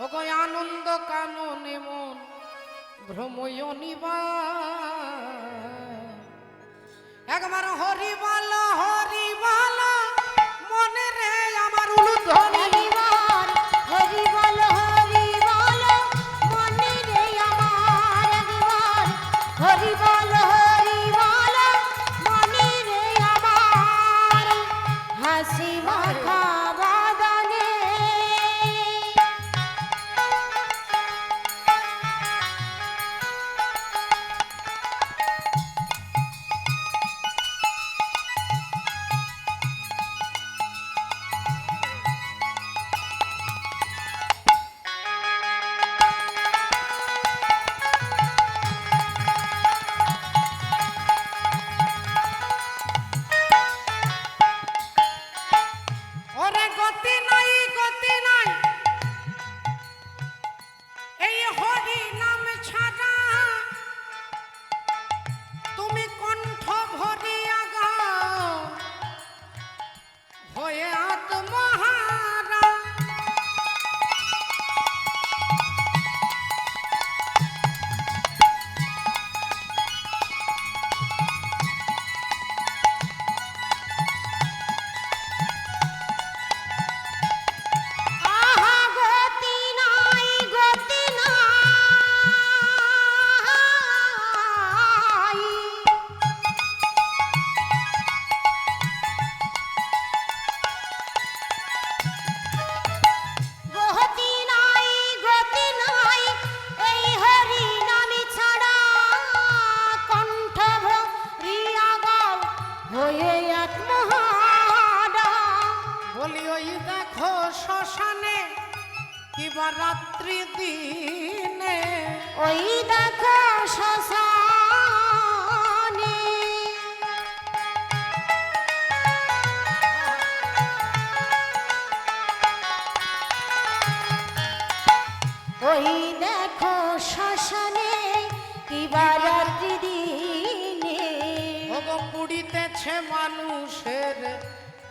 ও গো আনন্দ কাননে মন ভ্রময়নিবা একবার হরি বল মনে রে আমার উলুধ্বনি হরিবল হরিবল হরিবল মনে রে আমার একবার হরিবল হরিবল মনে রে আমার হাসি মাখা বাদনে ওরে গতি নাই এই হরি নাম ছাড়া তুমি কণ্ঠ ভরিয়া গাও হয়ে আত্মহারা আহা গতি নাই গতি নাই এই হরি নামে ছাড়া কণ্ঠ ভরিয়া গাও হয়ে আত্মহারা বলি ওই দেখো শ্মশানে কিবা রাত্রি দিনে ওই দেখো শ্মশানে ওই দেখো শ্মশানে কিবা রাত্রি দিনে ভোগ পুড়িতেছে মানুষের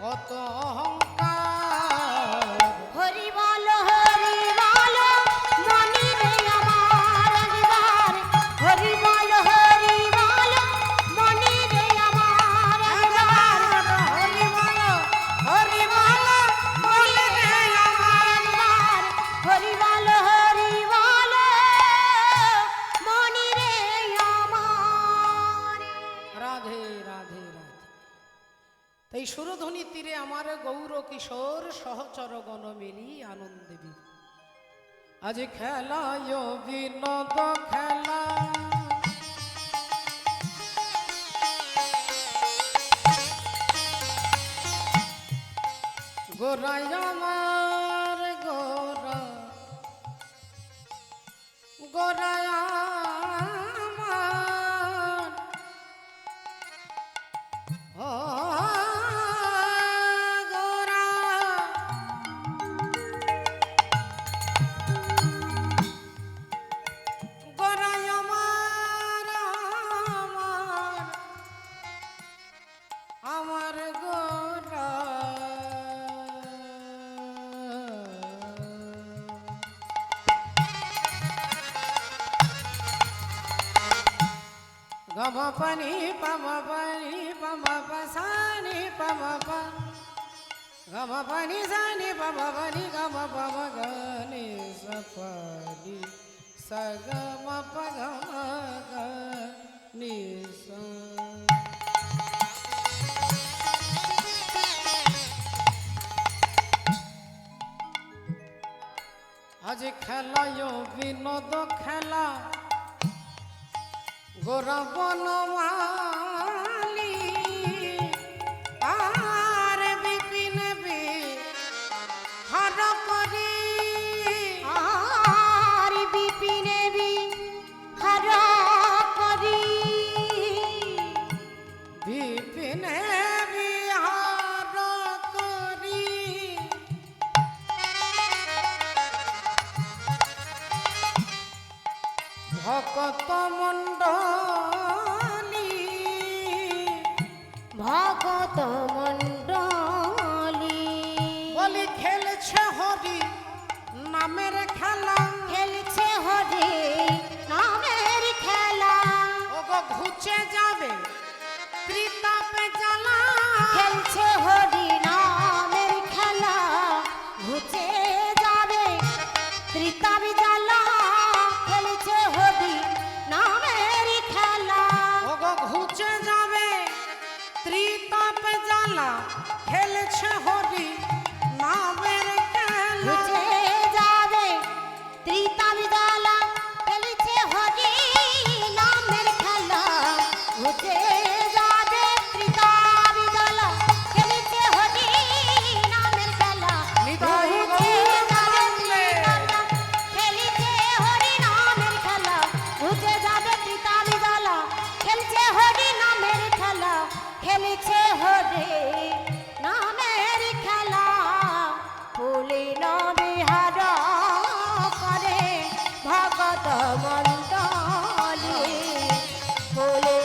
কত অহংকার হরিবল মনে রে আমার একবার হরিবল মনে রে আমার একবার হরিবল মনে রে আমার একবার হরিবল মনে রে আমার রাধে রাধে রাধে তাই সুরধ্বনি তীরে আমার গৌর কিশোর সহচর গণ মিলি আনন্দে বিভোর। আজ খেলায় বিনোদ খেলা গোরাই আমার গোরাই আমার ও গোরা গোরাই আমার আমার গোরা গম পানি পম পানি পম পসানি পম প গম পানি সানি পম পানি গম পম গনি সপানি সগম পগম গনি স আজ খেলায় বিনোদ খেলা গোরা বনমালী আর বিপিন হর করি আর বিপিনে হর করি বিপিন বিহার করি ভকত মণ্ডলী ভগত মণ্ডলী বলি খেলছে হরি নামের খেলা খেলছে হরে নামে বিদলা খেলেছে হরি নামের খেলা ঘুচে যাবে ত্রিতা বিদলা খেলেছে হরি নামের খেলা ঘুচে যাবে ত্রিতা বিদলা খেলেছে হরি নামের খেলা নিতাই ঘুচে যাবে ত্রিতা বিদলা খেলেছে হরি নামের খেলা খেলেছে হরি নামের খেলা ফুলি বিহার করে ভগত মন্ডলী ফুলি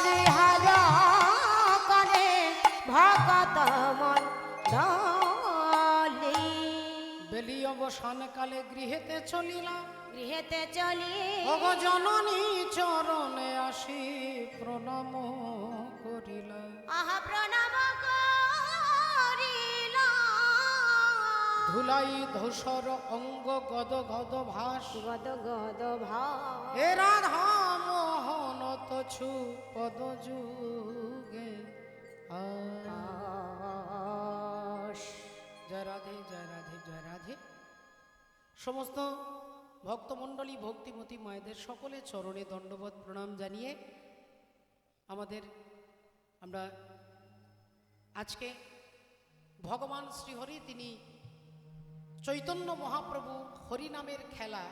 বিহার করে ভগত মন্ডলী বেলি অবসান কালে গৃহেতে চলিলাম গৃহেতে চলি ভগ জননী চরণে আসি প্রণাম করিলাম আহা প্রণাম করিলাম ধুলাই ধূসর অঙ্গ গদ গদ ভাস গদ গদ ভাব হে রাধা মোহন তছু পদ যুগে জয় রাধে জয় রাধে জয় রাধে। সমস্ত ভক্তমণ্ডলী ভক্তিমতী মায়েদের সকলে চরণে দণ্ডবত প্রণাম জানিয়ে আমরা আজকে ভগবান শ্রীহরি তিনি চৈতন্য মহাপ্রভু হরিনামের খেলা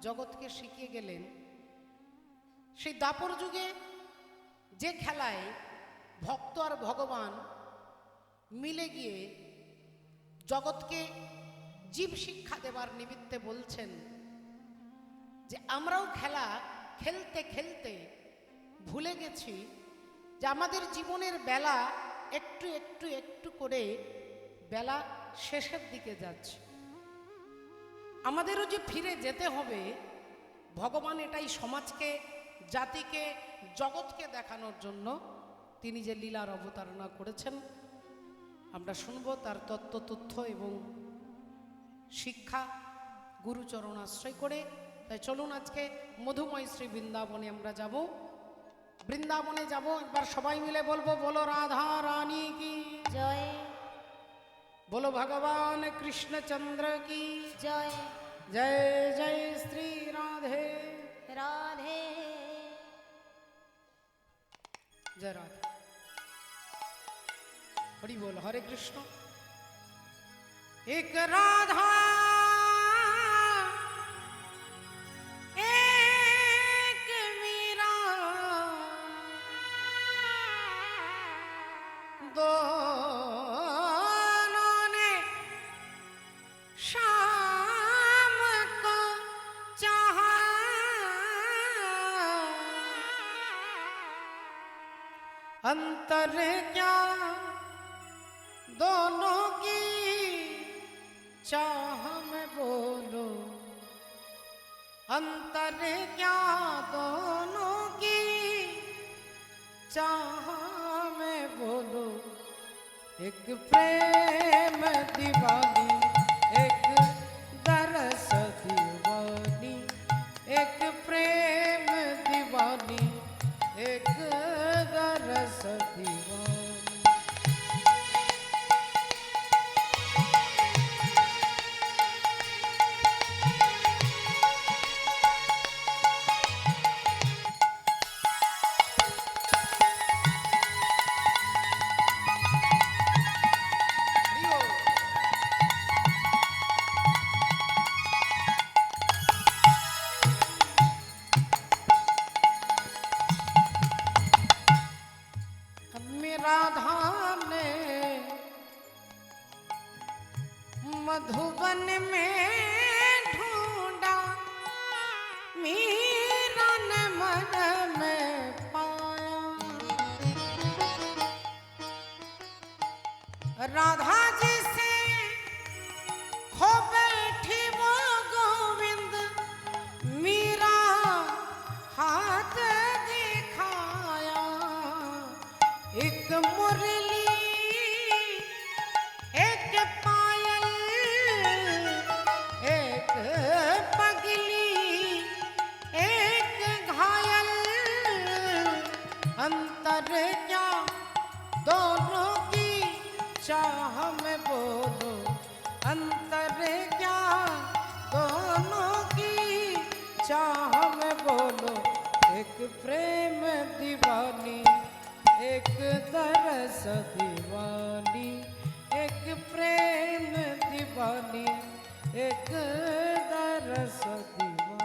জগৎকে শিখিয়ে গেলেন। সেই দাপর যুগে যে খেলায় ভক্ত আর ভগবান মিলে গিয়ে জগৎকে জীব শিক্ষা দেবার নিমিত্তে বলছেন যে আমরাও খেলা খেলতে খেলতে ভুলে গেছি যে আমাদের জীবনের বেলা একটু একটু একটু করে বেলা শেষের দিকে যাচ্ছে। আমাদেরও যে ফিরে যেতে হবে, ভগবান এটাই সমাজকে, জাতিকে, জগৎকে দেখানোর জন্য তিনি যে লীলার অবতারণা করেছেন আমরা শুনব তার তথ্য এবং শিক্ষা গুরুচরণ আশ্রয় করে। তাই চলুন আজকে মধুময় শ্রী বৃন্দাবনে আমরা যাব। বৃন্দাবনে যাব, একবার সবাই মিলে বলবো বলো রাধা রানী কি জয় বলো ভগবান কৃষ্ণচন্দ্র কি জয় জয় জয় শ্রী রাধে রাধে जय राधे हरि बोल हरे कृष्ण। एक राधा एक मीरा दोनों ने शाम को चाहा अंतर क्या दोनों की चाह में बोलो, अंतर क्या दोनों की चाह में बोलो। एक प्रेम दीवानी एक दरस दीवानी, एक प्रेम दीवानी एक दरस दीवानी। राधा ने मधुबन में ढूंढा, मीरा ने मन में पाया। राधा जी से खो बैठी वो गोविंद, मीरा हाथ दिखाया। एक मुरली एक पायल एक पगली एक घायल, अंतर क्या दोनों की चाह में बोलो अंतर क्या दोनों की चाह में बोलो एक प्रेम दीवानी एक तरस दीवानी एक प्रेम दीवानी एक तरस दीवानी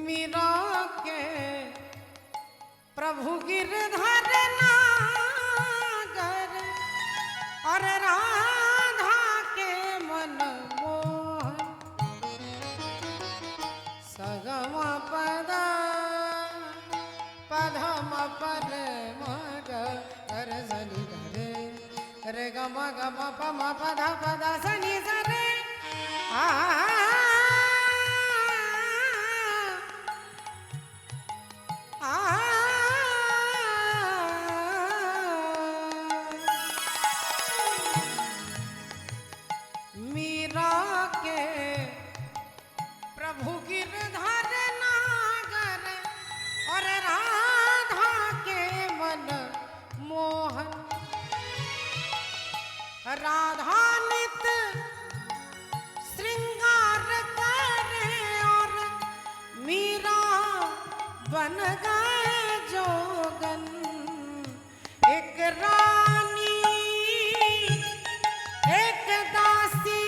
मीरा के प्रभु गिरधर नागर और राधा के मन मोहन सगम पद पधम पद मग गर सनि रे रे गम गम पम पद पद सनि सरे आ मीरा के प्रभु गिरधर नागर और राधा के मन मोहन राधा नित श्रृंगार करे और मीरा बन गए जोगन एक रानी एक दासी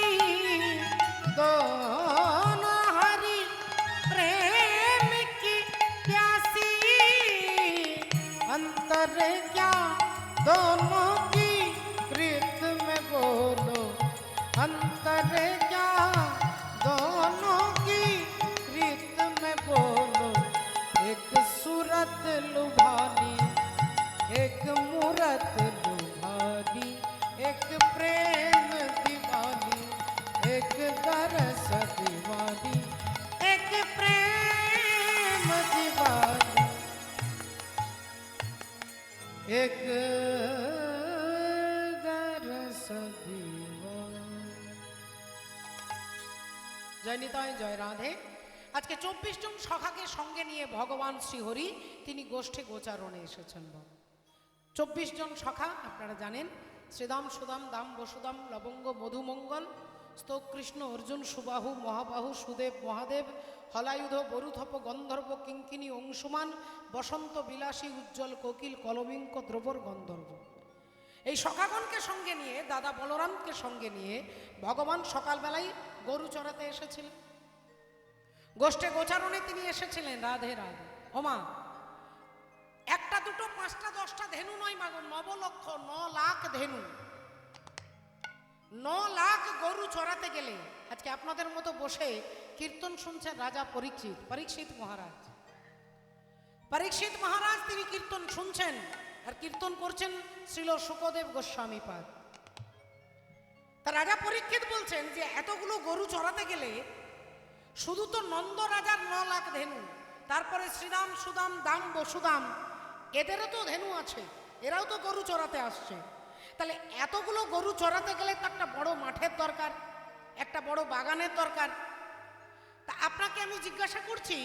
दोनों हरि प्रेम की प्यासी अंतर क्या दोनों की कृत में बोलो अंतर क्या दोनों की कृत में बोलो एक सूरत लुभानी एक मूरत लुभानी एक प्रेम दीवानी एक दरस दीवानी एक प्रेम दीवानी एक दरस दीवानी। জয় নিতাই জয় রাধে। আজকে 24 জন সখাকে সঙ্গে নিয়ে ভগবান শ্রীহরি তিনি গোষ্ঠী গোচারণে এসেছেন। 24 জন সখা আপনারা জানেন, শ্রীদাম সুদাম দাম বসুদাম লবঙ্গ মধুমঙ্গল স্তোক কৃষ্ণ অর্জুন সুবাহু মহাবাহু সুদেব মহাদেব হলায়ুধ বরুথপ গন্ধর্ব কিঙ্কিনী অংশুমান বসন্ত বিলাসী উজ্জ্বল কোকিল কলবিঙ্ক দ্রবর গন্ধর্ব। এই সখাগণকে সঙ্গে নিয়ে দাদা বলরামকে সঙ্গে নিয়ে ভগবান সকালবেলায় গরু চড়াতে এসেছিলেন। গোষ্ঠে গোচারণে তিনি এসেছিলেন। রাধে রাধে। ওমা, একটা দুটো পাঁচটা দশটা ধেনু নয় মাগো, 9 লক্ষ 9 লাখ ধেনু, 9 লাখ গরু চড়াতে গেলে আজকে আপনাদের মতো বসে কীর্তন শুনছেন রাজা পরীক্ষিত মহারাজ। পরীক্ষিত মহারাজ তিনি কীর্তন শুনছেন আর কীর্তন করছেন শ্রীল শুকদেব গোস্বামী পাদ। তা রাজা পরীক্ষিত বলছেন যে এতগুলো গরু চড়াতে গেলে শুধু তো নন্দ রাজার 9 লাখ ধেনু, তারপরে শ্রীদাম সুদাম দাম বসুদাম এদেরও তো ধেনু আছে, এরাও তো গরু চড়াতে আসছে। তাহলে এতগুলো গরু চড়াতে গেলে তো একটা বড় মাঠের দরকার, একটা বড় বাগানের দরকার। তা আপনাকে আমি জিজ্ঞাসা করছি,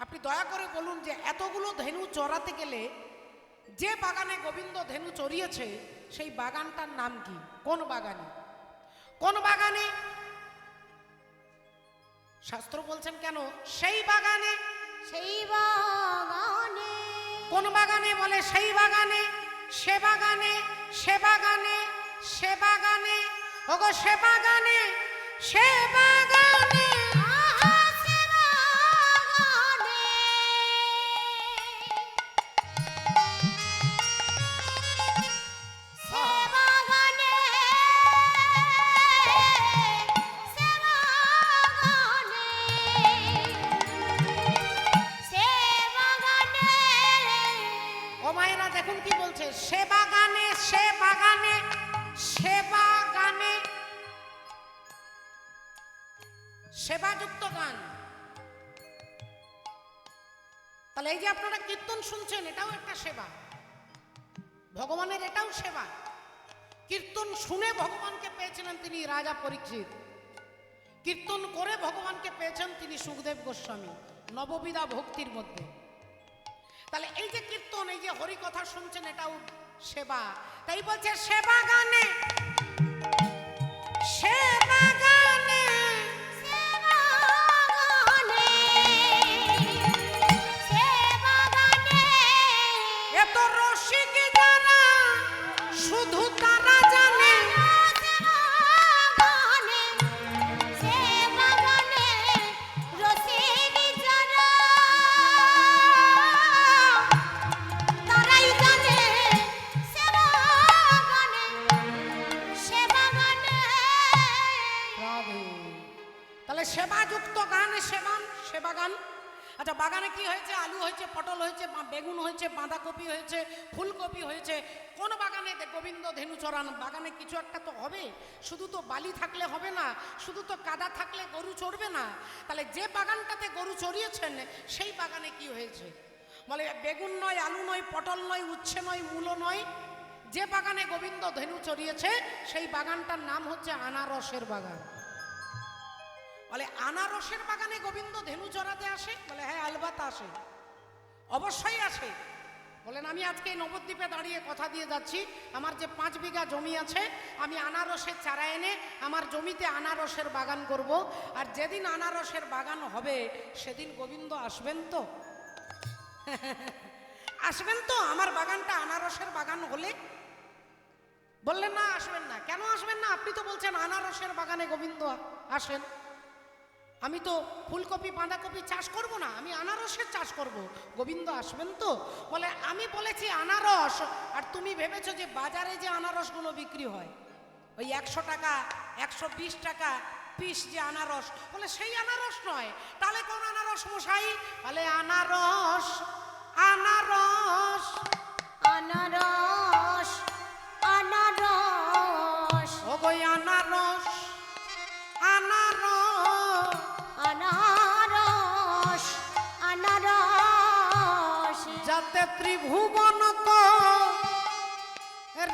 আপনি দয়া করে বলুন যে এতগুলো ধেনু চড়াতে গেলে যে বাগানে গোবিন্দ ধেনু চড়িয়েছে সেই বাগানটার নাম কি? কোন বাগানে? কোন বাগানে? শাস্ত্র বলছেন কেন সেই বাগানে? সেই বাগানে। কোন বাগানে? বলে সেই বাগানে, সে বাগানে, সে বাগানে, সে বাগানে, ওগো সে বাগানে, সে বাগানে, আহা সে বাগানে। সে বাগানে, সে বাগানে, সে বাগানে। ও মায়েরা দেখুন কি বলছে, সে বাগানে, সে বাগানে, সে বাগানে, সেবাযুক্ত গান। তাহলে এই যে আপনারা কীর্তন শুনছেন, এটাও একটা সেবা, ভগবানের এটাও সেবা। কীর্তন শুনে ভগবানকে পেয়েছিলেন তিনি রাজা পরীক্ষিত, কীর্তন করে ভগবানকে পেয়েছেন তিনি সুখদেব গোস্বামী, নববিধা ভক্তির মধ্যে। তাহলে এই যে কীর্তন, এই যে হরি কথা শুনছেন, এটাও সেবা। তাই বলছে সেবা গানে, সেবা গানে, সেবা গানে, সেবা গানে, এত রসিক যারা শুধু তারা জানে। সেবা গানে, সেবা গানে, রসিক যারা তারাই জানে। সেবা গানে, সেবা গানে। রাধে। তাহলে সেবাযুক্ত গান সেবান, সেবা গান। আচ্ছা, বাগানে কি হয়েছে? আলু হয়েছে, পটল হয়েছে, বেগুন হয়েছে, বাঁধাকপি হয়েছে, ফুলকপি হয়েছে। কোন বাগানে গোবিন্দ ধেনু চড়ান? বাগানে কিছু একটা তো হবে, শুধু তো বালি থাকলে হবে না, শুধু তো কাদা থাকলে গরু চড়বে না। তাহলে যে বাগানটাতে গরু চড়িয়েছেন সেই বাগানে কি হয়েছে? বলে বেগুন নয়, আলু নয়, পটল নয়, উচ্ছে নয়, মূলো নয়, যে বাগানে গোবিন্দ ধেনু চড়িয়েছে সেই বাগানটার নাম হচ্ছে আনারসের বাগান। বলে আনারসের বাগানে গোবিন্দ ধেনু চড়াতে আসে? বলে হ্যাঁ, আলবাত আসে, অবশ্যই আসে। বলেন আমি আজকে এই নবদ্বীপে দাঁড়িয়ে কথা দিয়ে যাচ্ছি, আমার যে 5 বিঘা জমি আছে, আমি আনারসের চারা এনে আমার জমিতে আনারসের বাগান করব। আর যেদিন আনারসের বাগান হবে সেদিন গোবিন্দ আসবেন তো? আসবেন তো? আমার বাগানটা আনারসের বাগান হলে? বললেন না, আসবেন না। কেন আসবেন না? আপনি তো বলছেন আনারসের বাগানে গোবিন্দ আসেন। আমি তো ফুলকপি বাঁধাকপি চাষ করব না, আমি আনারসের চাষ করব, গোবিন্দ আসবেন তো? বলে আমি বলেছি আনারস, আর তুমি ভেবেছো যে বাজারে যে আনারসগুলো বিক্রি হয় ওই 100 টাকা 120 টাকা পিস যে আনারস, বলে সেই আনারস নয়। তাহলে কোন আনারস মশাই? বলে আনারস, আনারস, আনারস, আনারস, ও গো আনারস, আনারস, আনারস, আনারস, যাতে ত্রিভুবন তো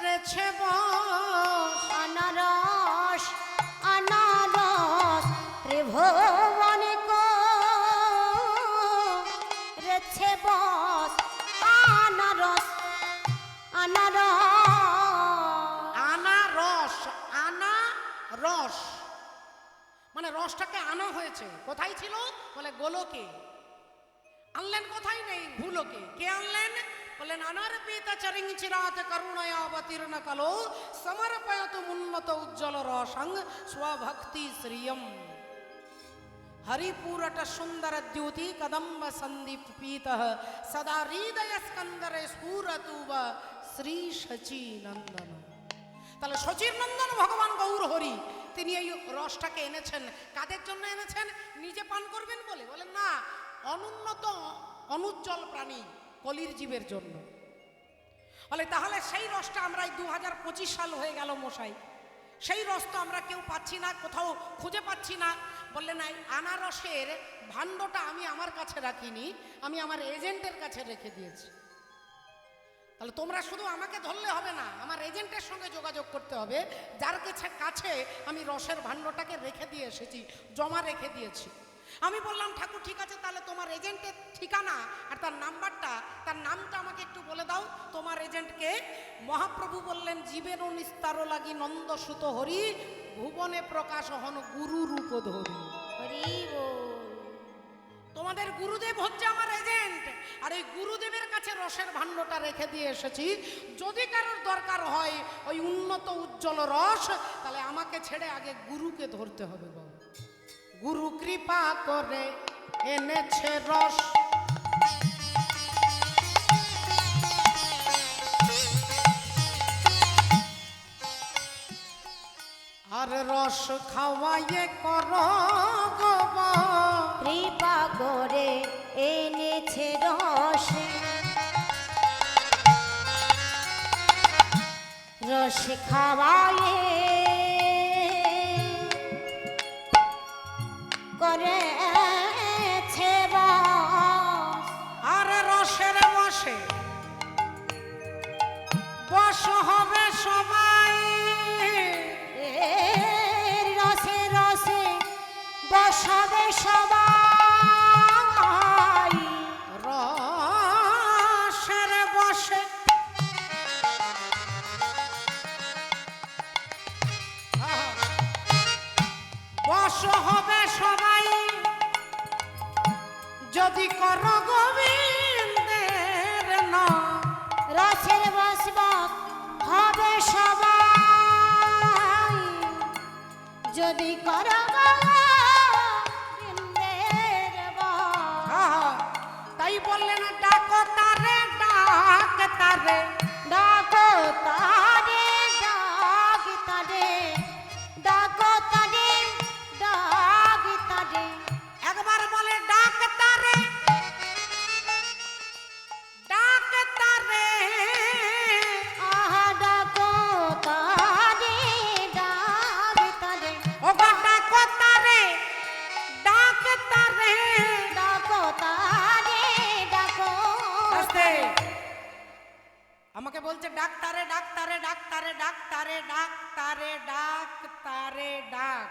রেছে বস। আনারস, আনারস, ত্রিভুবন কো রেছে বস। আনারস, আনারস, আনারস, আনারস মানে রসটাকে আনা হয়েছে। কোথায় ছিল? বলে গোলকে। আনলেন কোথায়? নেই, ভুলোকে। কে আনলেন? বললেন অনার্পিত চরিঞ্চিরাত করুণয়া অবতীর্ণ কালো সমর্পয়ত উন্নত উজ্জ্বল রসং স্বভক্তি শ্রিয়ম। হরিপুরট সুন্দর দ্যুতি কদম্ব সন্দীপ পীত সদা হৃদয় স্কন্দরে স্ফুরতুব শ্রী শচী নন্দন। তাহলে শচীর নন্দন ভগবান গৌর হরি তিনি এই রসটাকে এনেছেন। কাদের জন্য এনেছেন? নিজে পান করবেন বলে? বলেন না, অনুন্নত অনুজ্জ্বল প্রাণী কলির জীবের জন্য। বলে তাহলে সেই রসটা আমরা 2025 সাল হয়ে গেল মশাই, সেই রস তো আমরা কেউ পাচ্ছি না, কোথাও খুঁজে পাচ্ছি না। বললেন এই আনারসের ভাণ্ডটা আমি আমার কাছে রাখিনি, আমি আমার এজেন্টের কাছে রেখে দিয়েছি। তাহলে তোমরা শুধু আমাকে ধরলে হবে না, আমার এজেন্টের সঙ্গে যোগাযোগ করতে হবে, যার কাছে আমি রসের ভাণ্ডটাকে রেখে দিয়ে এসেছি, জমা রেখে দিয়েছি। আমি বললাম ঠাকুর ঠিক আছে, তাহলে তোমার এজেন্টের ঠিকানা আর তার নাম্বারটা, তার নামটা আমাকে একটু বলে দাও। তোমার এজেন্টকে? মহাপ্রভু বললেন জীবের নিস্তার লাগি নন্দসুত হরি ভুবনে প্রকাশ হন গুরু রূপ ধরি। হরি বল। তোমাদের গুরুদেব হচ্ছে আমার এজেন্ট, আর এই গুরুদেবের কাছে রসের ভাণ্ডটা রেখে দিয়ে এসেছি। যদি কারোর দরকার হয় ওই উন্নত উজ্জ্বল রস, তাহলে আমাকে ছেড়ে আগে গুরুকে ধরতে হবে। বাবা, গুরু কৃপা করে এনেছে রস, আর রস খাওয়াইয়ে কর গোবা। কৃপা করে এনেছে রস, রস খাওয়ায়ে করেছে বস। আরে হবে সবাই রসের বসে বস হবে সবাই যদি কর গোবিন্দের নাম। রসের বসবাস হবে সবাই যদি করো গোবিন্দের বশ। তাই বললেন ডাকো তারে ডাক তারে ডাকো তারে ডাক তারে ডাকো তারে ডাক তারে একবার বলে ডাক তারে ডাক তারে আহা ডাকো তারে ডাক তারে ও গো ডাকো তারে ডাক তারে। ডাকো তারে ডাকো আস্তে আমাকে বলছে ডাক তারে ডাক তারে ডাক তারে ডাক তারে ডাক তারে ডাক তারে ডাক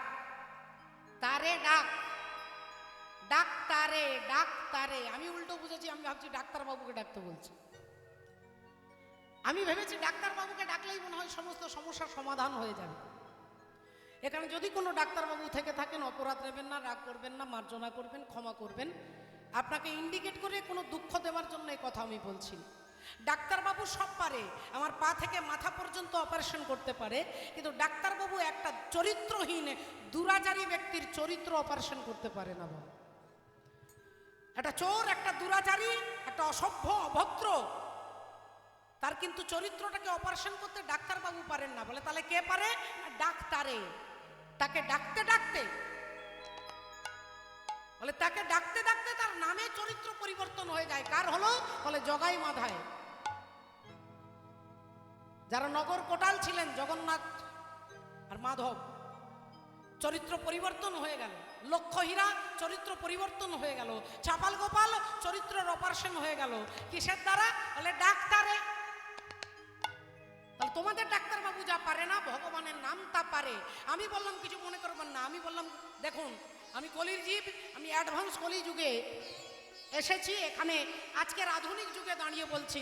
তারে ডাক ডাক তারে ডাক তারে। আমি উল্টো বুঝেছি, আমি ভাবছি ডাক্তার বাবুকে ডাকতে বলছি। আমি ভেবেছি ডাক্তার বাবুকে ডাকলেই মনে হয় সমস্ত সমস্যার সমাধান হয়ে যাবে। এখানে যদি কোনো ডাক্তারবাবু থেকে থাকেন অপরাধ নেবেন না, রাগ করবেন না, মার্জনা করবেন, ক্ষমা করবেন। আপনাকে ইন্ডিকেট করে কোনো দুঃখ দেওয়ার জন্য এই কথা আমি বলছি। ডাক্তারবাবু সব পারে, আমার পা থেকে মাথা পর্যন্ত অপারেশন করতে পারে, কিন্তু ডাক্তারবাবু একটা চরিত্রহীন দুরাচারী ব্যক্তির চরিত্র অপারেশন করতে পারে না। বাবা, একটা চোর, একটা দুরাচারী, একটা অসভ্য অভদ্র, তার কিন্তু চরিত্রটাকে অপারেশন করতে ডাক্তারবাবু পারেন না। বলে তাহলে কে পারে? ডাক্তারে। তাকে ডাকতে ডাকতে বলে তাকে ডাকতে ডাকতে তার নামে চরিত্র পরিবর্তন হয়ে যায়। কার হলো? বলে জগাই মাধায়। যারা নগর কোটাল ছিলেন, জগন্নাথ আর মাধব, চরিত্র পরিবর্তন হয়ে গেল। লক্ষ্যহীরা চরিত্র পরিবর্তন হয়ে গেল। চাপাল গোপাল চরিত্রের অপারেশন হয়ে গেল। কিসের দ্বারা? বলে ডাক্তারে। তাহলে তোমাদের ডাক্তারবাবু যা পারে না, ভগবানের নাম তা পারে। আমি বললাম কিছু মনে করবেন না, আমি বললাম দেখুন আমি কলির জীব, আমি অ্যাডভান্স কলি যুগে এসেছি এখানে, আজকের আধুনিক যুগে দাঁড়িয়ে বলছি,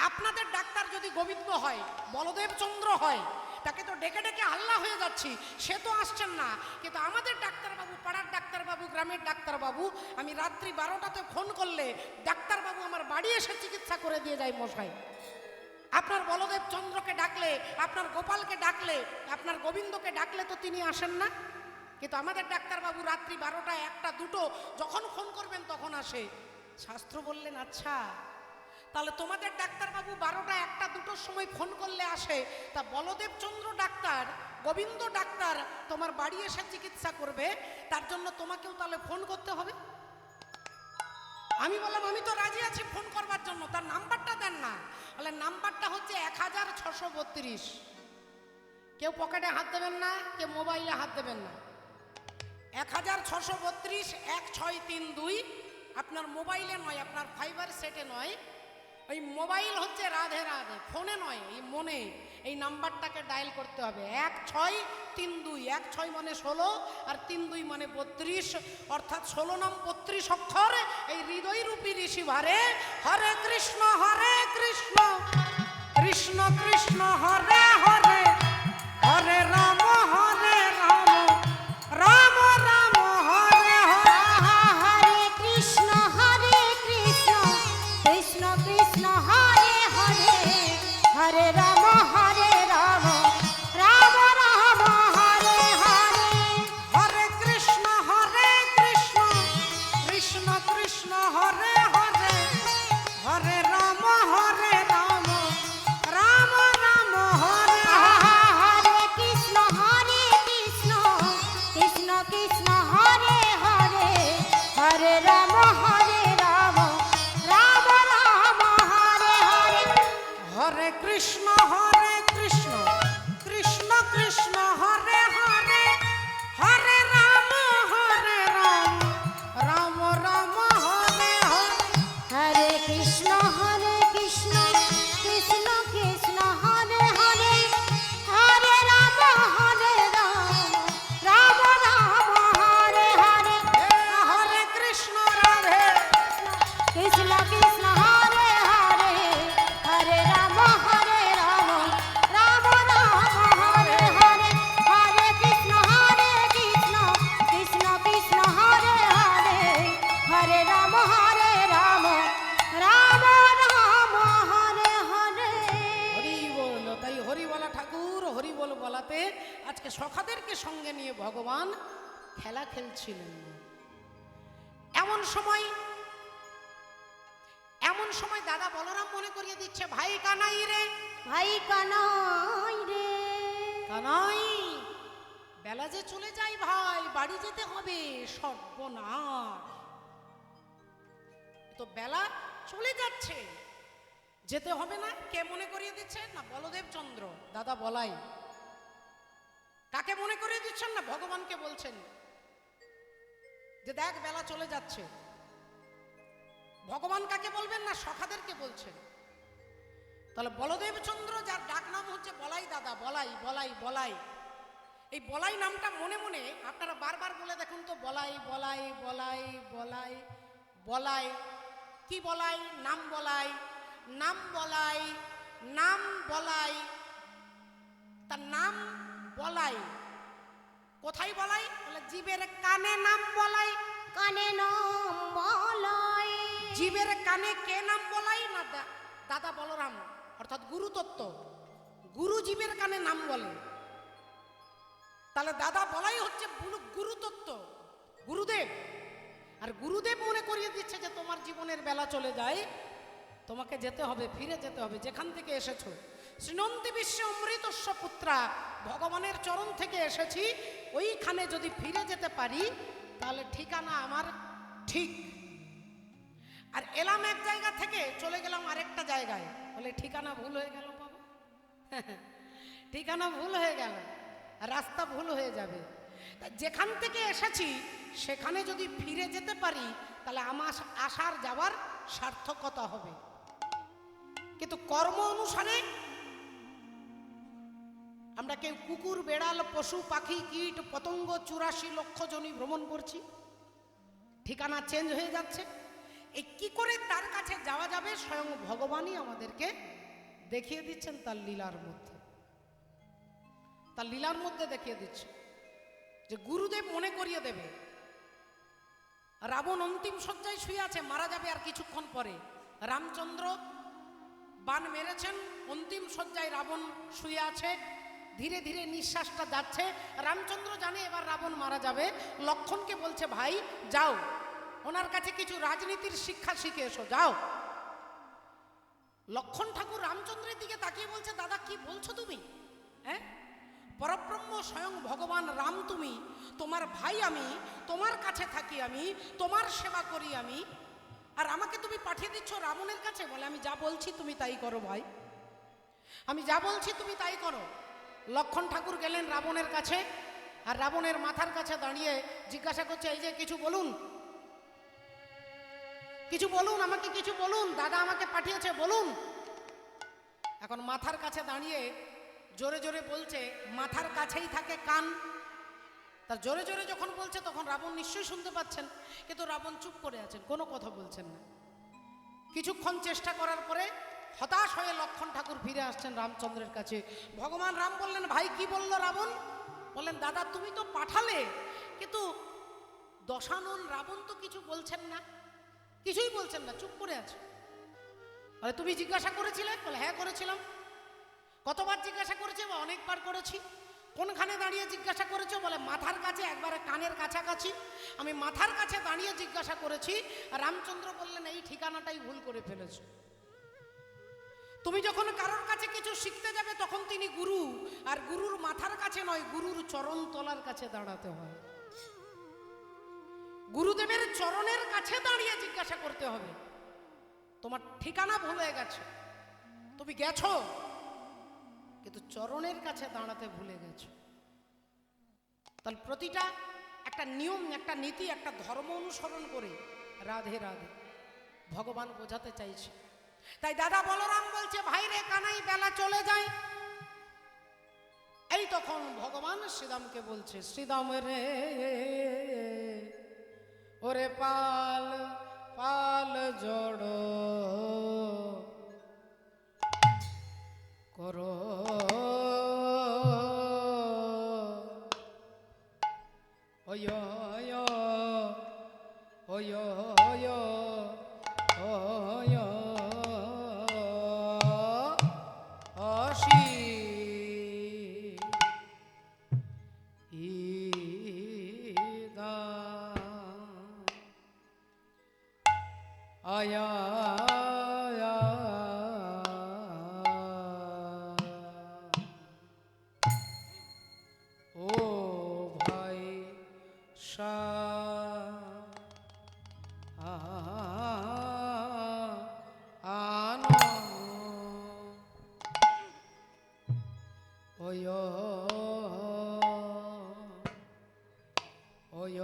আপনাদের ডাক্তার যদি গোবিন্দ হয়, বলদেব চন্দ্র হয়, তাকে তো ডেকে ডেকে হাল্লা হয়ে যাচ্ছি, সে তো আসছেন না। কিন্তু আমাদের ডাক্তারবাবু, পাড়ার ডাক্তারবাবু, গ্রামের ডাক্তারবাবু, আমি রাত্রি 12টাতে ফোন করলে ডাক্তারবাবু আমার বাড়ি এসে চিকিৎসা করে দিয়ে যায় মশাই। আপনার বলদেব চন্দ্রকে ডাকলে, আপনার গোপালকে ডাকলে, আপনার গোবিন্দকে ডাকলে তো তিনি আসেন না। কিন্তু আমাদের ডাক্তারবাবু রাত্রি 12টা, 1টা, 2টো যখন ফোন করবেন তখন আসে। শাস্ত্র বললেন আচ্ছা, তাহলে তোমাদের ডাক্তারবাবু 12টা, 1টা, 2টোর সময় ফোন করলে আসে, তা বলদেব চন্দ্র ডাক্তার, গোবিন্দ ডাক্তার তোমার বাড়ি এসে চিকিৎসা করবে, তার জন্য তোমাকেও তাহলে ফোন করতে হবে। আমি বললাম আমি তো রাজি আছি ফোন করবার জন্য, তার নাম্বারটা দেন না। বলে নাম্বারটা হচ্ছে 1632। কেউ পকেটে হাত দেবেন না, কেউ মোবাইলে হাত দেবেন না। 1632 1632। আপনার মোবাইলে নয়, আপনার ফাইবার সেটে নয়, ওই মোবাইল হচ্ছে রাধে রাধে, ফোনে নয়, এই মনে এই নাম্বারটাকে ডায়াল করতে হবে। 1632। 16 মানে 16 আর 32 মানে 32, অর্থাৎ 16 নাম 32 অক্ষর এই হৃদয় রূপী ঋষি ভারে। হরে কৃষ্ণ কৃষ্ণ কৃষ্ণ হরে হরে, হরে রাম রাম রাম হরে হরে। হরে কৃষ্ণ কৃষ্ণ কৃষ্ণ হরে হরে, হরে রাম রাম রাম হরে হরে। হরে কৃষ্ণ কৃষ্ণ কৃষ্ণ হরে হরে, হরে রাম রাম রাম হরে হরে। হরে কৃষ্ণ কৃষ্ণ কৃষ্ণ হরে হরে, হরে রাম রাম রাম হরে হরে। হরে কৃষ্ণ কৃষ্ণ কৃষ্ণ হরে হরে, হরে রাম রাম রাম হরে হরে। হরে কৃষ্ণ কৃষ্ণ কৃষ্ণ হরে হরে, হরে রাম রাম রাম হরে হরে। সখাদেরকে সঙ্গে নিয়ে ভগবান খেলা খেলছিলেন। এমন সময় দাদা বলরাম মনে করিয়ে দিচ্ছে, ভাই কানাই রে, ভাই কানাই রে, কানাই বেলা যে চলে যায় ভাই, বাড়ি যেতে হবে, সর্বনাশ, তো বেলা চলে যাচ্ছে, যেতে হবে না। কে মনে করিয়ে দিচ্ছে? না বলদেব চন্দ্র, দাদা বলাই। কাকে মনে করিয়ে দিচ্ছেন? না ভগবানকে বলছেন যে দেখ বেলা চলে যাচ্ছে। ভগবান কাকে বলবেন? না সখাদেরকে বলছেন। তাহলে বলদেব চন্দ্র, যার ডাক নাম হচ্ছে বলাই দাদা, বলাই বলাই বলাই, এই বলাই নামটা মনে মনে আপনারা বারবার বলে দেখুন তো, বলাই বলাই বলাই বলাই বলাই। কি বলাই? নাম বলাই, নাম বলাই, নাম বলাই। তার নাম বলাই কোথায় বলাই? বলে জীবের কানে নাম বলাই। কানে নাম বলাই। জীবের কানে কে নাম বলাই? না দাদা বলরাম, অর্থাৎ গুরু তত্ত্ব। গুরু জীবের কানে নাম বলে। তাহলে দাদা বলাই হচ্ছে গুরু তত্ত্ব, গুরুদেব। আর গুরুদেব মনে করিয়ে দিচ্ছে যে তোমার জীবনের বেলা চলে যায়, তোমাকে যেতে হবে, ফিরে যেতে হবে যেখান থেকে এসেছো। শ্রীনন্দী বিশ্বে অমৃতস্ব পুত্রা, ভগবানের চরণ থেকে এসেছি, ওইখানে যদি ফিরে যেতে পারি তাহলে ঠিকানা আমার ঠিক। আর এলাম এক জায়গা থেকে, চলে গেলাম আরেকটা জায়গায়, বলে ঠিকানা ভুল হয়ে গেল বাবা। ঠিকানা ভুল হয়ে গেল, রাস্তা ভুল হয়ে যাবে। যেখান থেকে এসেছি সেখানে যদি ফিরে যেতে পারি তাহলে আমার আসার যাওয়ার সার্থকতা হবে। কিন্তু কর্ম অনুসারে আমরা কেউ কুকুর, বেড়াল, পশু, পাখি, কীট, পতঙ্গ 84 লক্ষ জনই ভ্রমণ করছি, ঠিকানা চেঞ্জ হয়ে যাচ্ছে। এই কি করে তার কাছে যাওয়া যাবে? স্বয়ং ভগবানই আমাদেরকে দেখিয়ে দিচ্ছেন তার লীলার মধ্যে। তার লীলার মধ্যে দেখিয়ে দিচ্ছে যে গুরুদেব মনে করিয়ে দেবে। রাবণ অন্তিম শয্যায় শুয়ে আছে, মারা যাবে আর কিছুক্ষণ পরে। রামচন্দ্র বাণ মেরেছেন, অন্তিম শয্যায় রাবণ শুয়ে আছে, ধীরে ধীরে নিঃশ্বাসটা যাচ্ছে। রামচন্দ্র জানে এবার রাবণ মারা যাবে। লক্ষণকে বলছে, ভাই যাও, ওনার কাছে কিছু রাজনীতির শিক্ষা শিখে এসো, যাও। লক্ষণ ঠাকুর রামচন্দ্রের দিকে তাকিয়ে বলছে, দাদা কি বলছো তুমি? হ্যাঁ, পরব্রহ্ম স্বয়ং ভগবান রাম তুমি, তোমার ভাই আমি, তোমার কাছে থাকি আমি, তোমার সেবা করি আমি, আর আমাকে তুমি পাঠিয়ে দিচ্ছ রাবণের কাছে? বলে, আমি যা বলছি তুমি তাই করো ভাই, আমি যা বলছি তুমি তাই করো। লক্ষণ ঠাকুর গেলেন রাবণের কাছে, আর রাবণের মাথার কাছে দাঁড়িয়ে জিজ্ঞাসা করছে, এই যে কিছু বলুন, কিছু বলুন, আমাকে কিছু বলুন, দাদা আমাকে পাঠিয়েছে বলুন। এখন মাথার কাছে দাঁড়িয়ে জোরে জোরে বলছে, মাথার কাছেই থাকে কান। তার জোরে জোরে যখন বলছে তখন রাবণ নিশ্চয়ই শুনতে পাচ্ছেন, কিন্তু রাবণ চুপ করে আছেন, কোনো কথা বলছেন না। কিছুক্ষণ চেষ্টা করার পরে হতাশ হয়ে লক্ষণ ঠাকুর ফিরে আসছেন রামচন্দ্রের কাছে। ভগবান রাম বললেন, ভাই কি বললো রাবণ? বললেন, দাদা তুমি তো পাঠালে, কিন্তু দশানন রাবণ তো কিছু বলছেন না, কিছুই বলছেন না, চুপ করে আছে। বলে, তুমি জিজ্ঞাসা করেছিলে? বলে, হ্যাঁ করেছিলাম। কতবার জিজ্ঞাসা করেছে? অনেকবার করেছি। কোনখানে দাঁড়িয়ে জিজ্ঞাসা করেছো? বলে, মাথার কাছে, একবারে কানের কাছাকাছি। আমি মাথার কাছে দাঁড়িয়ে জিজ্ঞাসা করেছি। রামচন্দ্র বললেন, এই ঠিকানাটাই ভুল করে ফেলেছো। তুমি যখন কারোর কাছে কিছু শিখতে যাবে তখন তিনি গুরু, আর গুরুর মাথার কাছে নয়, গুরুর চরণ তলার কাছে দাঁড়াতে হয়। গুরুদেবের চরণের কাছে দাঁড়িয়ে জিজ্ঞাসা করতে হবে। তোমার ঠিকানা ভুল হয়ে গেছে, তুমি গেছো কিন্তু চরণের কাছে দাঁড়াতে ভুলে গেছো। তাহলে প্রতিটা একটা নিয়ম, একটা নীতি, একটা ধর্ম অনুসরণ করে রাধে রাধে ভগবান বোঝাতে চাইছে। তাই দাদা বলরাম বলছে, ভাই রে কানাই বেলা চলে যায়। এই তখন ভগবান শ্রীরামকে বলছে, শ্রীরাম রে ওরে পাল পাল জড়ো করো ওয় ওয় ওয় ওয় ওয় অসি আয়া ও ভাই আনো ওয় ওয়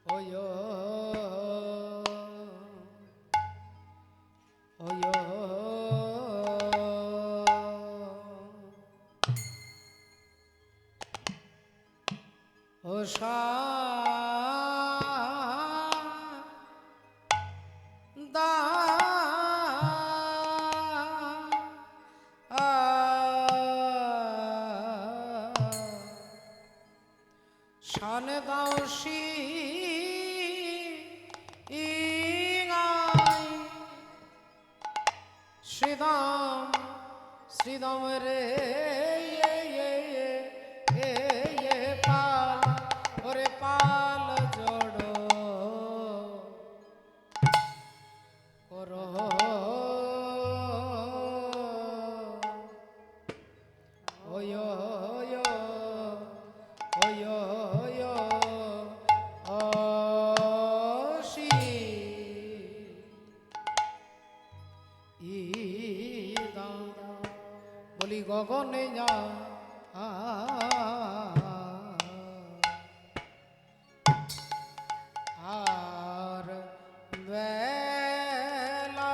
ওয় ওয় ওয় ও দা শান দাও শ্রীদাম শ্রীদাম রে পাল ওরে পাল জড়ো করো ওয় ওয় ওয় ওয় অসি ইদা বলি গগনে যা আর বেলা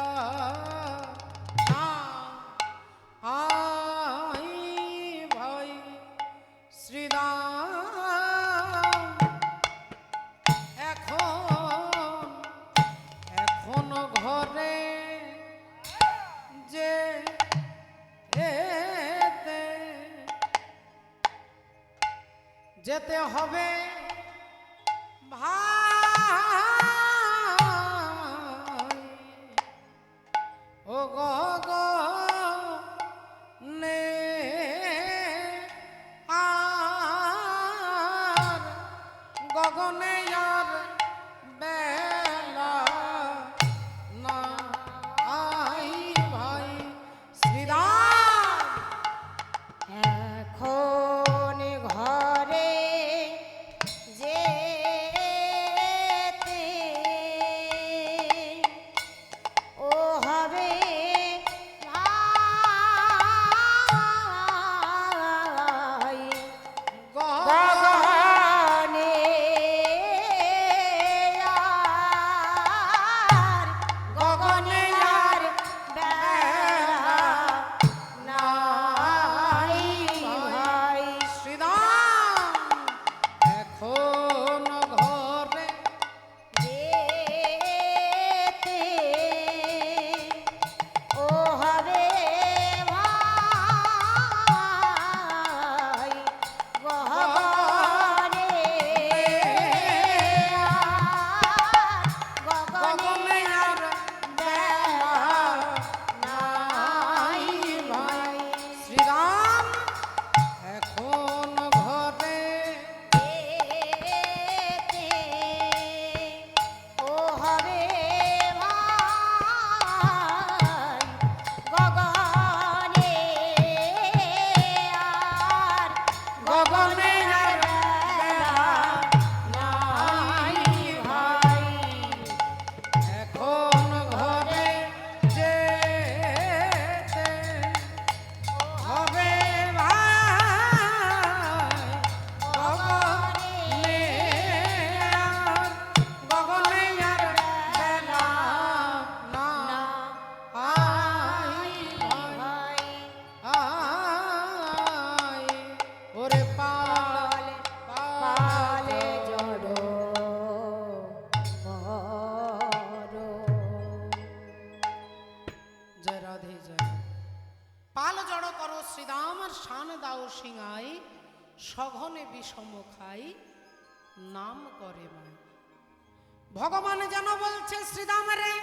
আই ভাই শ্রীরাম এখন ঘরে যে যেতে হবে ভাই ও গগনে আর গগনে আর বেলা না আই ভাই শ্রীরাম এখন ঘরে যেতে ও হবে ভাই গগনে আর গগনে আর বেলা নাই ভাই শ্রীরাম এখন ঘরে যেতে ও হবে ভাই গগনে গগনে আর বেলা নাই ভাই শ্রীরাম এখন ঘরে যেতে ও হবে ভাই গগনে আর গগনে আর বেলা নাই ভাই এখন ঘরে যেতে হবে ভাই গগনে আর বেলা না আই ভাই আই ওরে পাল পালে জড়ো করো। জয় রাধে জয় পাল জড় করো শ্রীরাম শান দাও সিংহাই সঘনে বিষম খাই নাম করে মাই ভগবান যেন বলছে শ্রীরাম রে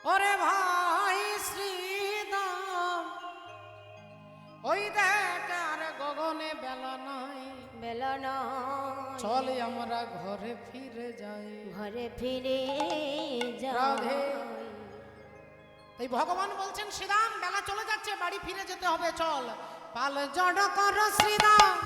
ওরে ভাই শ্রী বেলা নয় চলে আমরা ঘরে ফিরে যাই। ঘরে ফিরে রাধে। যাই। তাই ভগবান বলছেন শ্রীরাম বেলা চলে যাচ্ছে, বাড়ি ফিরে যেতে হবে, চল পাল জড় কর শ্রীরাম।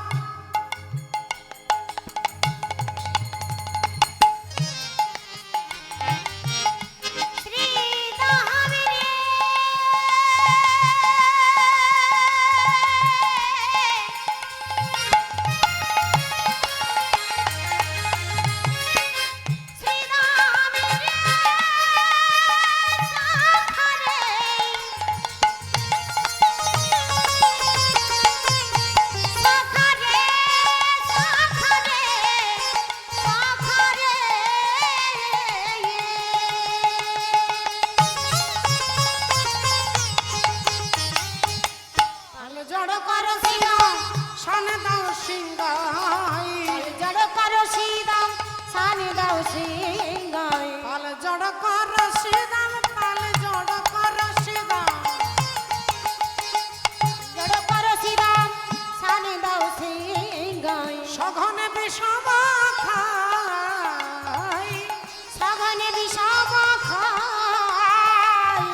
সঘনে বিষম খাই, সঘনে বিষম খাই,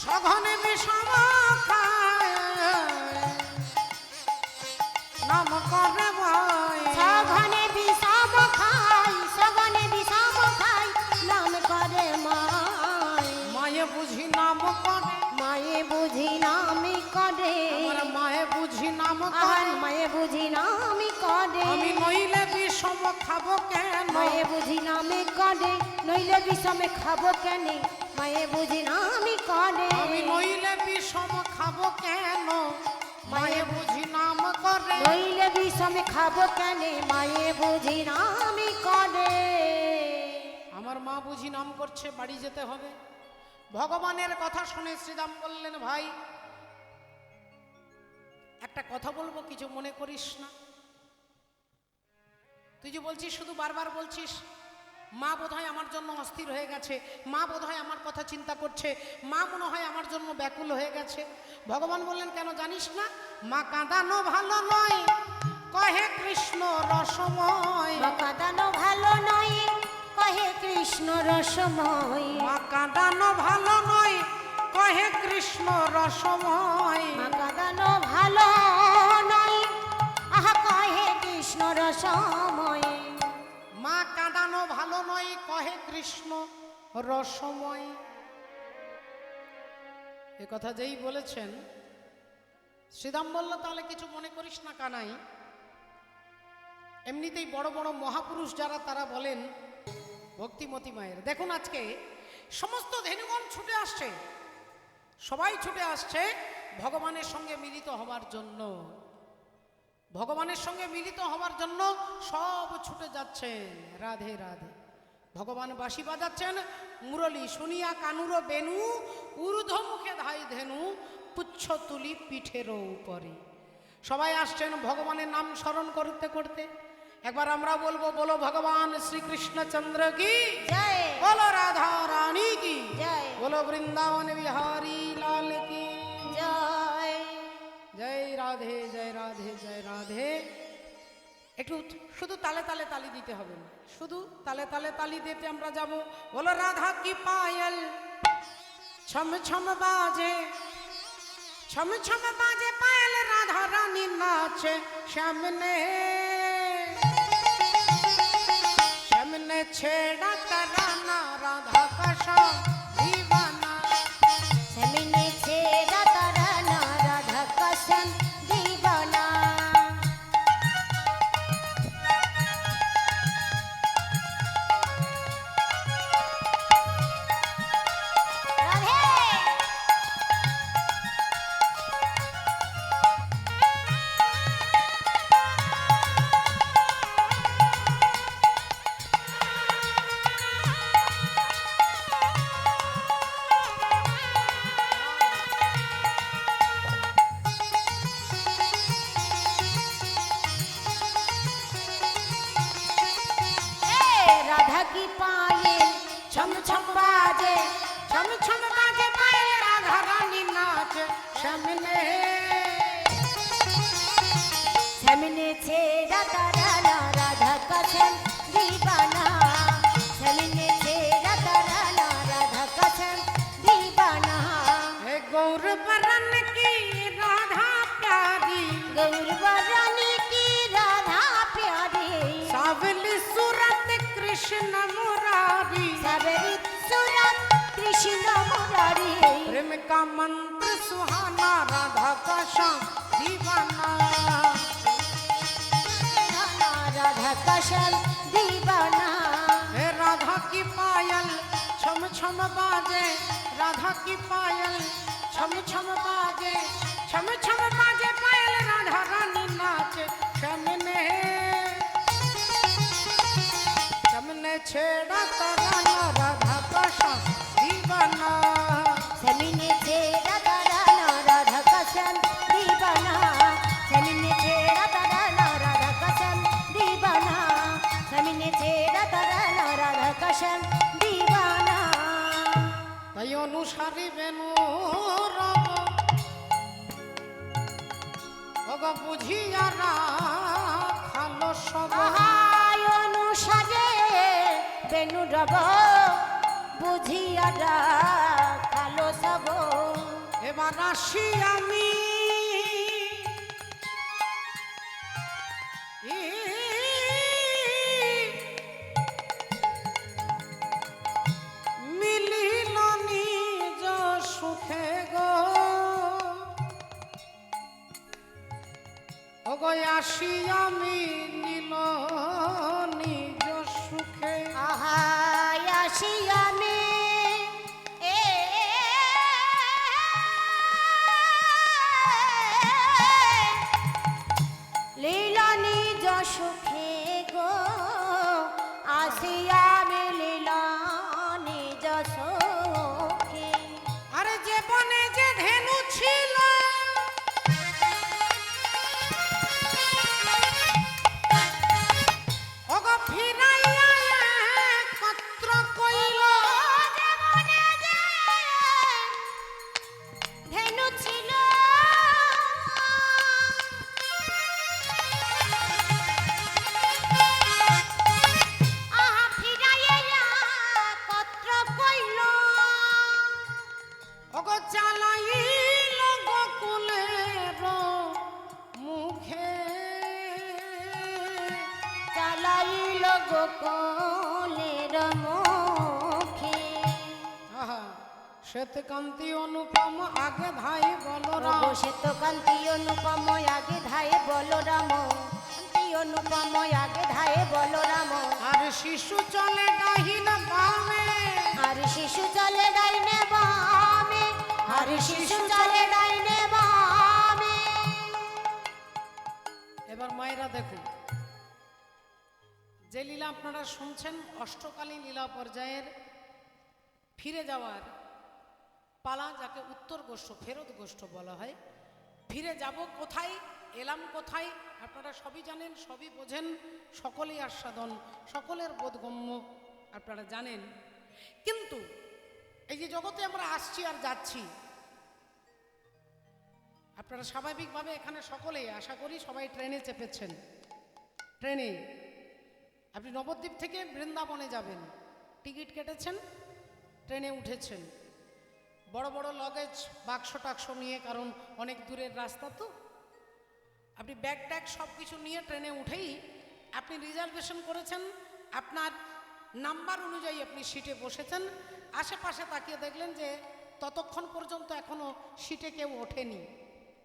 সঘনে বিষম খাই, নাম করে ভাই। সঘনে বিষম খাই, সঘনে বিষম খাই, নাম করে মাই। মায়ে বুঝি নাম করে, মায়ে বুঝি নামি করে, আমার মায়ে বুঝি নাম আহার করে। মায়ে বুঝি নামি করে, আমি নইলে বিষম খাবো কেন? মায়ে বুঝি নামে করে, নইলে বিষমে খাবো কেনে? মায়ে বুঝি নামি করে, আমি নইলে বিষম খাবো কেন? মায়ে বুঝি নাম করে। নইলে বিষমে খাবো কেনে? মায়ে বুঝি নামি করে। আমার মা বুঝি নাম করছে, বাড়ি যেতে হবে। ভগবানের কথা শুনে শ্রীরাম বললেন ভাই একটা কথা বলবো, কিছু মনে করিস না। তুই যে বলছিস শুধু বারবার বলছিস মা বোধহয় আমার জন্য অস্থির হয়ে গেছে, মা বোধহয় আমার কথা চিন্তা করছে, মা মনে হয় আমার জন্য ব্যাকুল হয়ে গেছে। ভগবান বললেন কেন জানিস না? মা কাঁদানো ভালো নয়, কহে কৃষ্ণ রসময়। মা কাঁদানো ভালো নয়, কহে কৃষ্ণ রসময়। মা কাঁদানো ভালো নয়, কহে কৃষ্ণ রসময়। মা কাঁদানো ভালো নয়, আহা কহে কৃষ্ণ রসময়। মা কাঁদানো ভালো নয়, কহে কৃষ্ণ রসময়। এ কথা যেই বলেছেন শ্রীরাম বলল তাহলে কিছু মনে করিস না কানাই। এমনিতেই বড় বড় মহাপুরুষ যারা তারা বলেন ভক্তিমতী মায়ের। দেখুন আজকে সমস্ত ধেনুগণ ছুটে আসছে, সবাই ছুটে আসছে ভগবানের সঙ্গে মিলিত হবার জন্য। ভগবানের সঙ্গে মিলিত হবার জন্য সব ছুটে যাচ্ছেন। রাধে রাধে। ভগবান বাঁশি বাজাচ্ছেন, মুরলী শুনিয়া কানুর বেনু, ঊর্ধ্ব মুখে ধাই ধেনু, পুচ্ছ তুলি পিঠের উপরে। সবাই আসছেন ভগবানের নাম স্মরণ করতে করতে। একবার আমরা বলবো বলো ভগবান শ্রীকৃষ্ণচন্দ্র কি জয়, বলো রাধা রানী কি জয়, বলো বৃন্দাবন বিহারী লাল কি জয়। জয় রাধে জয় রাধে জয় রাধে। একটু শুধু তালে তালে তালি দিতে হবে না, শুধু তালে তালে তালি দিতে আমরা যাব। বলো রাধা কি পায়েল ছম ছম বাজে, ছম ছম বাজে পায়েল, রাধা রানী নাচে সামনে সামনে ছেড়া তরানা, রাধা কষা दीवाना। সামনে ছেড়া তরানা, রাধা কৃষ্ণ दीवाना। गौर बरन की राधा प्यारी, गौर बरन की राधा प्यारी, सावली सूरत कृष्ण मुरारी, सावली सूरत कृष्ण मुरारी, प्रेम का मंत्र सुहाना, राधा का श्याम दीवाना, राधा का श्याम दीवाना। हे राधा की पायल छम छम बाजे, राधा की पायल छम छम बाजे, छम छम बाजे पायल, राधा रानी नाचे, शमने छेड़ा तराना, राधा का श्याम दीवाना, समीने छेड़ा तराना, राधा का श्याम दीवाना, समीने छेड़ा तराना, राधा का श्याम दीवाना, समीने छेड़ा तराना, राधा का श्याम दीवाना। তাই অনুসারী বেনু রব অগ বুঝিয়া রাখালো সব, আহায় অনুসারে বেনু রব বুঝিয়া রাখালো সব। এবার আসি আমি মিলিল নিজ সুখে গো, ওগো আসি আমি নীল নিজ সুখে, আহায় আসি আমি লীলা নিজ সুখে গো, আসি আমি লীলা নিজ সুখে। আরে যে বনে যে ধেনু ছিল, ওগো ফিরাইয়া একত্র কইল, জীবনে যে ধেনু ছিল, আহা ফিরাইয়া কত্র কইল, ওগো চালাইল গোকুলের মুখে, চালাইল গোকুলের মুখে। আহা শ্বেতকান্তি অনুপম আগে ধাই বলরাম, শ্বেত কান্তি অনুপম আগে ধায়ে বলরাম, কান্তি অনুপম আগে ধায়ে বলরাম, আর শিশু চলে ডাহিন বামে, আর শিশু চলে ডাইনে বামে, আর শিশু চলে ডাইনে বামে। এবার মায়েরা দেখুন, যে লীলা আপনারা শুনছেন অষ্টকালীন লীলা পর্যায়ের ফিরে যাওয়ার পালা, যাকে উত্তর গোষ্ঠ ফেরত গোষ্ঠ বলা হয়। ফিরে যাব কোথায়, এলাম কোথায়, আপনারা সবই জানেন, সবই বোঝেন, সকলেই আস্বাদন, সকলের বোধগম্য আপনারা জানেন। কিন্তু এই যে জগতে আমরা আসছি আর যাচ্ছি, আপনারা স্বাভাবিকভাবে এখানে সকলেই আশা করি সবাই ট্রেনে চেপেছেন। ট্রেনে আপনি নবদ্বীপ থেকে বৃন্দাবনে যাবেন, টিকিট কেটেছেন, ট্রেনে উঠেছেন, বড় বড় লগেজ বাক্স টাক্স নিয়ে, কারণ অনেক দূরের রাস্তা তো, আপনি ব্যাগ ট্যাগ সব কিছু নিয়ে ট্রেনে উঠেই আপনি রিজার্ভেশন করেছেন, আপনার নাম্বার অনুযায়ী আপনি সিটে বসেছেন। আশেপাশে তাকিয়ে দেখলেন যে ততক্ষণ পর্যন্ত এখনও সিটে কেউ ওঠেনি,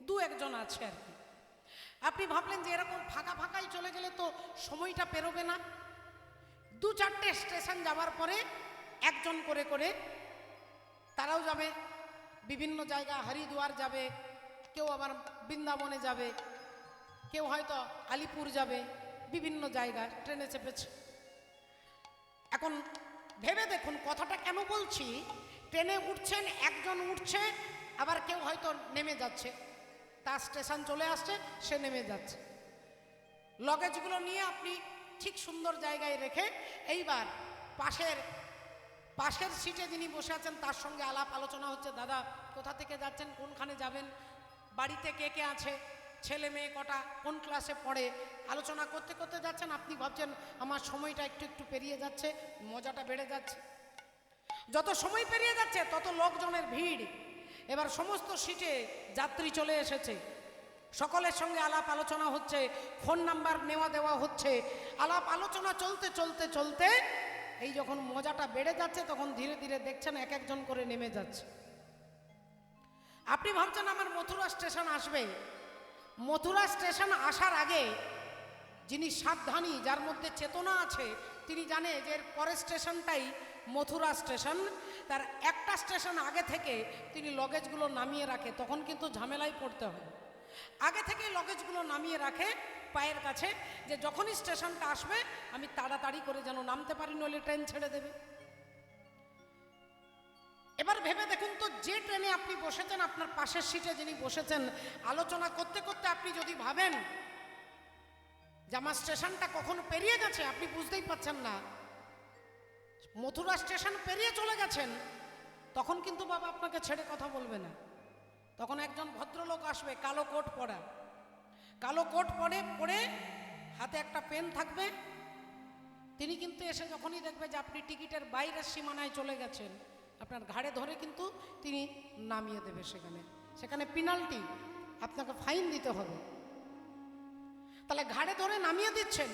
দু একজন আছে আর কি। আপনি ভাবলেন যে এরকম ফাঁকা ফাঁকাই চলে গেলে তো সময়টা পেরোবে না। দু চারটে স্টেশন যাওয়ার পরে একজন করে করে তারাও যাবে বিভিন্ন জায়গা, হরিদ্বার যাবে, কেউ আবার বৃন্দাবনে যাবে, কেউ হয়তো আলিপুর যাবে, বিভিন্ন জায়গায় ট্রেনে চেপেছে। এখন ভেবে দেখুন কথাটা কেন বলছি। ট্রেনে উঠছেন, একজন উঠছে, আবার কেউ হয়তো নেমে যাচ্ছে, তার স্টেশন চলে আসছে, সে নেমে যাচ্ছে। লগেজগুলো নিয়ে আপনি ঠিক সুন্দর জায়গায় রেখে এইবার পাশের সিটে যিনি বসে আছেন তার সঙ্গে আলাপ আলোচনা হচ্ছে, দাদা কোথা থেকে যাচ্ছেন, কোনখানে যাবেন, বাড়িতে কে কে আছে, ছেলে মেয়ে কটা, কোন ক্লাসে পড়ে, আলোচনা করতে করতে যাচ্ছেন। আপনি ভাবছেন আমার সময়টা একটু একটু পেরিয়ে যাচ্ছে, মজাটা বেড়ে যাচ্ছে। যত সময় পেরিয়ে যাচ্ছে তত লোকজনের ভিড়, এবার সমস্ত সিটে যাত্রী চলে এসেছে, সকলের সঙ্গে আলাপ আলোচনা হচ্ছে, ফোন নাম্বার নেওয়া দেওয়া হচ্ছে, আলাপ আলোচনা চলতে চলতে চলতে এই যখন মজাটা বেড়ে যাচ্ছে তখন ধীরে ধীরে দেখছেন এক একজন করে নেমে যাচ্ছে। আপনি ভাবছেন আমার মথুরা স্টেশন আসবে, মথুরা স্টেশন আসার আগে যিনি সাবধানী, যার মধ্যে চেতনা আছে, তিনি জানে যে এর পরের স্টেশনটাই মথুরা স্টেশন, তার একটা স্টেশন আগে থেকে তিনি লগেজগুলো নামিয়ে রাখে, তখন কিন্তু ঝামেলায় পড়তে হয়। আগে থেকে লগেজগুলো নামিয়ে রাখে পায়ের কাছে, যে যখনই স্টেশনটা আসবে আমি তাড়াতাড়ি করে যেন নামতে পারি, নইলে ট্রেন ছেড়ে দেবে। এবার ভেবে দেখুন তো, যে ট্রেনে আপনি বসেছেন, আপনার পাশের সিটে যিনি বসেছেন, আলোচনা করতে করতে আপনি যদি ভাবেন যে আমার স্টেশনটা কখন পেরিয়ে গেছে, আপনি বুঝতেই পারছেন না, মথুরা স্টেশন পেরিয়ে চলে গেছেন, তখন কিন্তু বাবা আপনাকে ছেড়ে কথা বলবে না। তখন একজন ভদ্রলোক আসবে, কালো কোট পরা, কালো কোট পরে হাতে একটা পেন থাকবে, তিনি কিন্তু এসে যখনই দেখবে যে আপনি টিকিটের বাইরের সীমানায় চলে গেছেন, আপনার ঘাড়ে ধরে কিন্তু তিনি নামিয়ে দেবে। সেখানে পেনাল্টি, আপনাকে ফাইন দিতে হবে। তাহলে ঘাড়ে ধরে নামিয়ে দিচ্ছেন,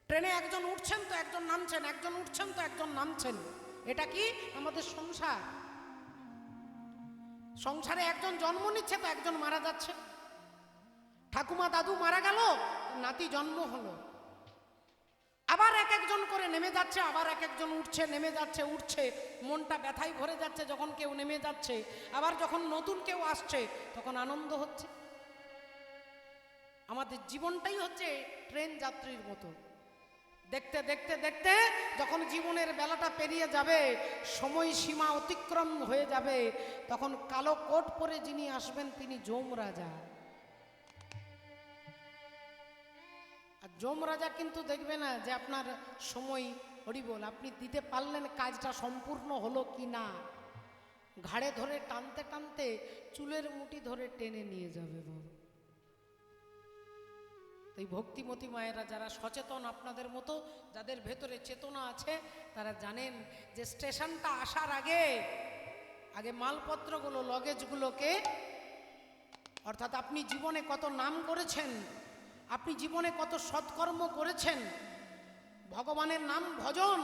ট্রেনে একজন উঠছেন তো একজন নামছেন, একজন উঠছেন তো একজন নামছেন। এটা কি আমাদের সংসার? সংসারে একজন জন্ম নিচ্ছে তো একজন মারা যাচ্ছে। ঠাকুমা দাদু মারা গেল, নাতি জন্ম হলো, আবার এক একজন করে নেমে যাচ্ছে, আবার এক একজন উঠছে, নেমে যাচ্ছে, উঠছে, মনটা ব্যথায় ভরে যাচ্ছে যখন কেউ নেমে যাচ্ছে, আবার যখন নতুন কেউ আসছে তখন আনন্দ হচ্ছে। আমাদের জীবনটাই হচ্ছে ট্রেন যাত্রীর মতো। দেখতে দেখতে দেখতে যখন জীবনের বেলাটা পেরিয়ে যাবে, সময় সীমা অতিক্রম হয়ে যাবে, তখন কালো কোট পরে যিনি আসবেন তিনি যমরাজা। আর যমরাজা কিন্তু দেখবে না যে আপনার সময় হরিবোল আপনি দিতে পারলেন, কাজটা সম্পূর্ণ হলো কি না, ঘাড়ে ধরে টানতে টানতে চুলের মুঠি ধরে টেনে নিয়ে যাবে বাবা। এই ভক্তিমতী মায়েরা যারা সচেতন, আপনাদের মতো যাদের ভেতরে চেতনা আছে, তারা জানেন যে স্টেশনটা আসার আগে মালপত্রগুলো, লগেজগুলোকে, অর্থাৎ আপনি জীবনে কত নাম করেছেন, আপনি জীবনে কত সৎকর্ম করেছেন, ভগবানের নাম ভজন,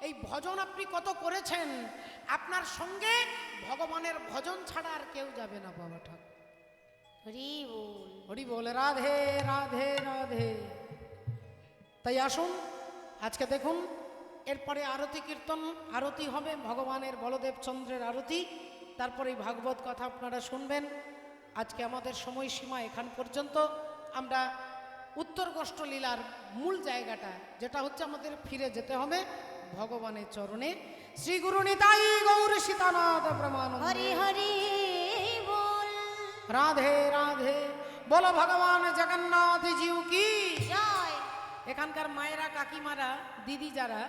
এই ভজন আপনি কত করেছেন, আপনার সঙ্গে ভগবানের ভজন ছাড়া আর কেউ যাবে না বাবা ঠাকুর। হরি বল, হরি বল, রাধে রাধে রাধে। তাই আসুন আজকে দেখুন, এরপরে আরতি কীর্তন, আরতি হবে ভগবানের বলদেব চন্দ্রের আরতি, তারপরে ভাগবত কথা আপনারা শুনবেন। আজকে আমাদের সময়সীমা এখান পর্যন্ত। আমরা উত্তর গোষ্ঠ লীলার মূল জায়গাটা যেটা হচ্ছে, আমাদের ফিরে যেতে হবে ভগবানের চরণে। শ্রী গুরু নিতাই গৌর সীতানাথ ব্রহ্মানন্দ। হরি হরি বল, রাধে রাধে। বলো ভগবান জগন্নাথ জিউ কি জয়। এখানকার মায়েরা, কাকিমারা, দিদি যারা,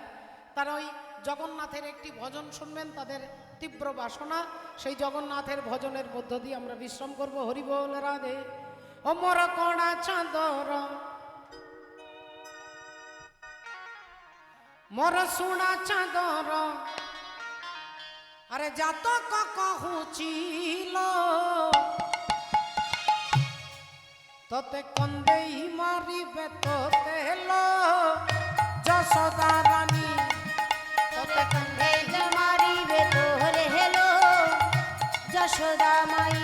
তারা ওই জগন্নাথের একটি ভজন শুনবেন, তাদের তীব্র বাসনা, সেই জগন্নাথের ভজনের মধ্য দিয়ে আমরা বিশ্রাম করব। হরি বল, রাধে। ও মোর কড়া চাঁদর, মোর সোনা চাঁদর, আরে জাতক কহুছিল, তোতে কন্দেই মারিবে তোতে হেলো যশোদা রানী, তোতে কন্দে মারিবে তোরে হেলো যশোদা মাই।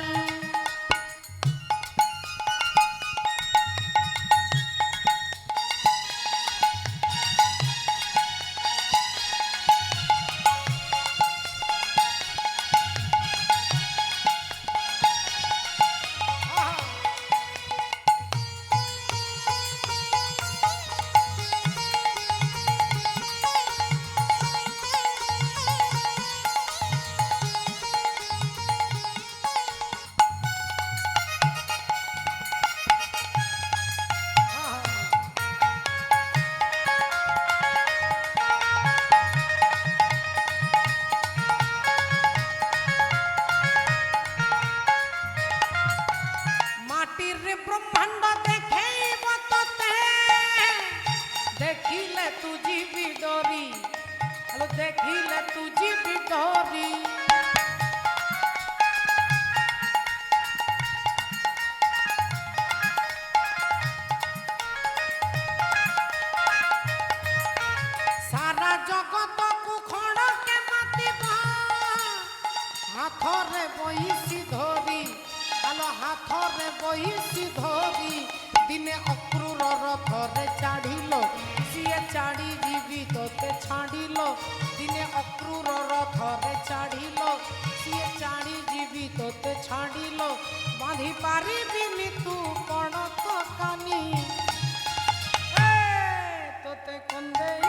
হাথরে বইসি ধরি আলো হাথরে বইসি ধরি দিনে অক্রুর রথরে চাড়িল সিয়ে চাড়ি দিবি তোতে ছাড়িল দিনে অক্রুর রথরে চাড়িল সিয়ে চাড়ি দিবি তোতে ছাড়িল বাঁধি পারিবিনি তু পড়ত কানি তোতে কন্দেই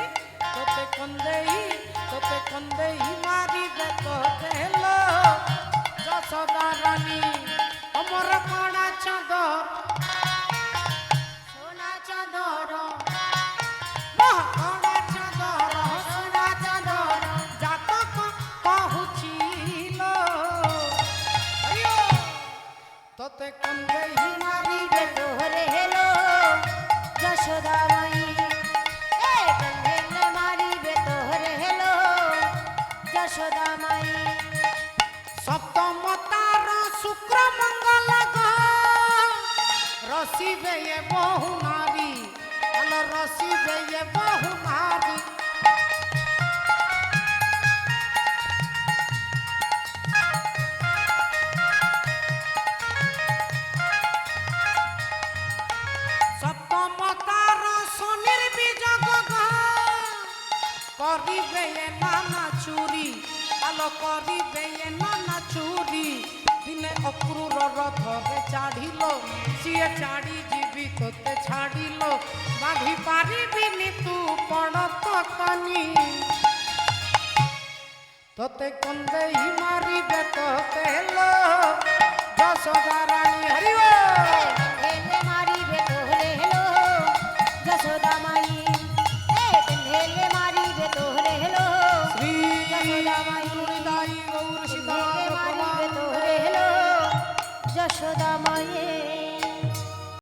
তোতে কন্দেই তোতে কন্দেই মারিবে তোতে হেলো যশোদা রানী অমর কণা চাঁদর সোনা চাঁদর কণা চাঁদর সোনা চাঁদর জাতক কহুছিল তোতে কন্দেই মারিবে তোরে হেলো যশোদা মাই এ কন্দেলে মারিবে তোরে হেলো যশোদা মাই সপ্তম তার শুক্র মঙ্গল রসিবে এ বহু নারী আলো রসিবে এ বহু নারী সপ্তম তার শনির বিযোগ করিবে এ নানা চুরি আলো করিবে এ নানা চুরি দিনে অক্রুর রথরে চাড়িল সিয়ে চাড়ি ଯିବି তোতে ছাড়িল বাঁধি পারিবিনি তু পড়ত কানি তোতে কন্দেই মারিবে তোতে হেলো যশোদা রানী হরিব কন্দেলে মারিবে তোরে হেলো যশোদা মাই এ কন্দেলে মারিবে তোরে হেলো শ্রী যশোদা মাই হৃদয় গৌর সীতা কন্দেলে মারিবে তোরে হেলো যশোদা মায়ে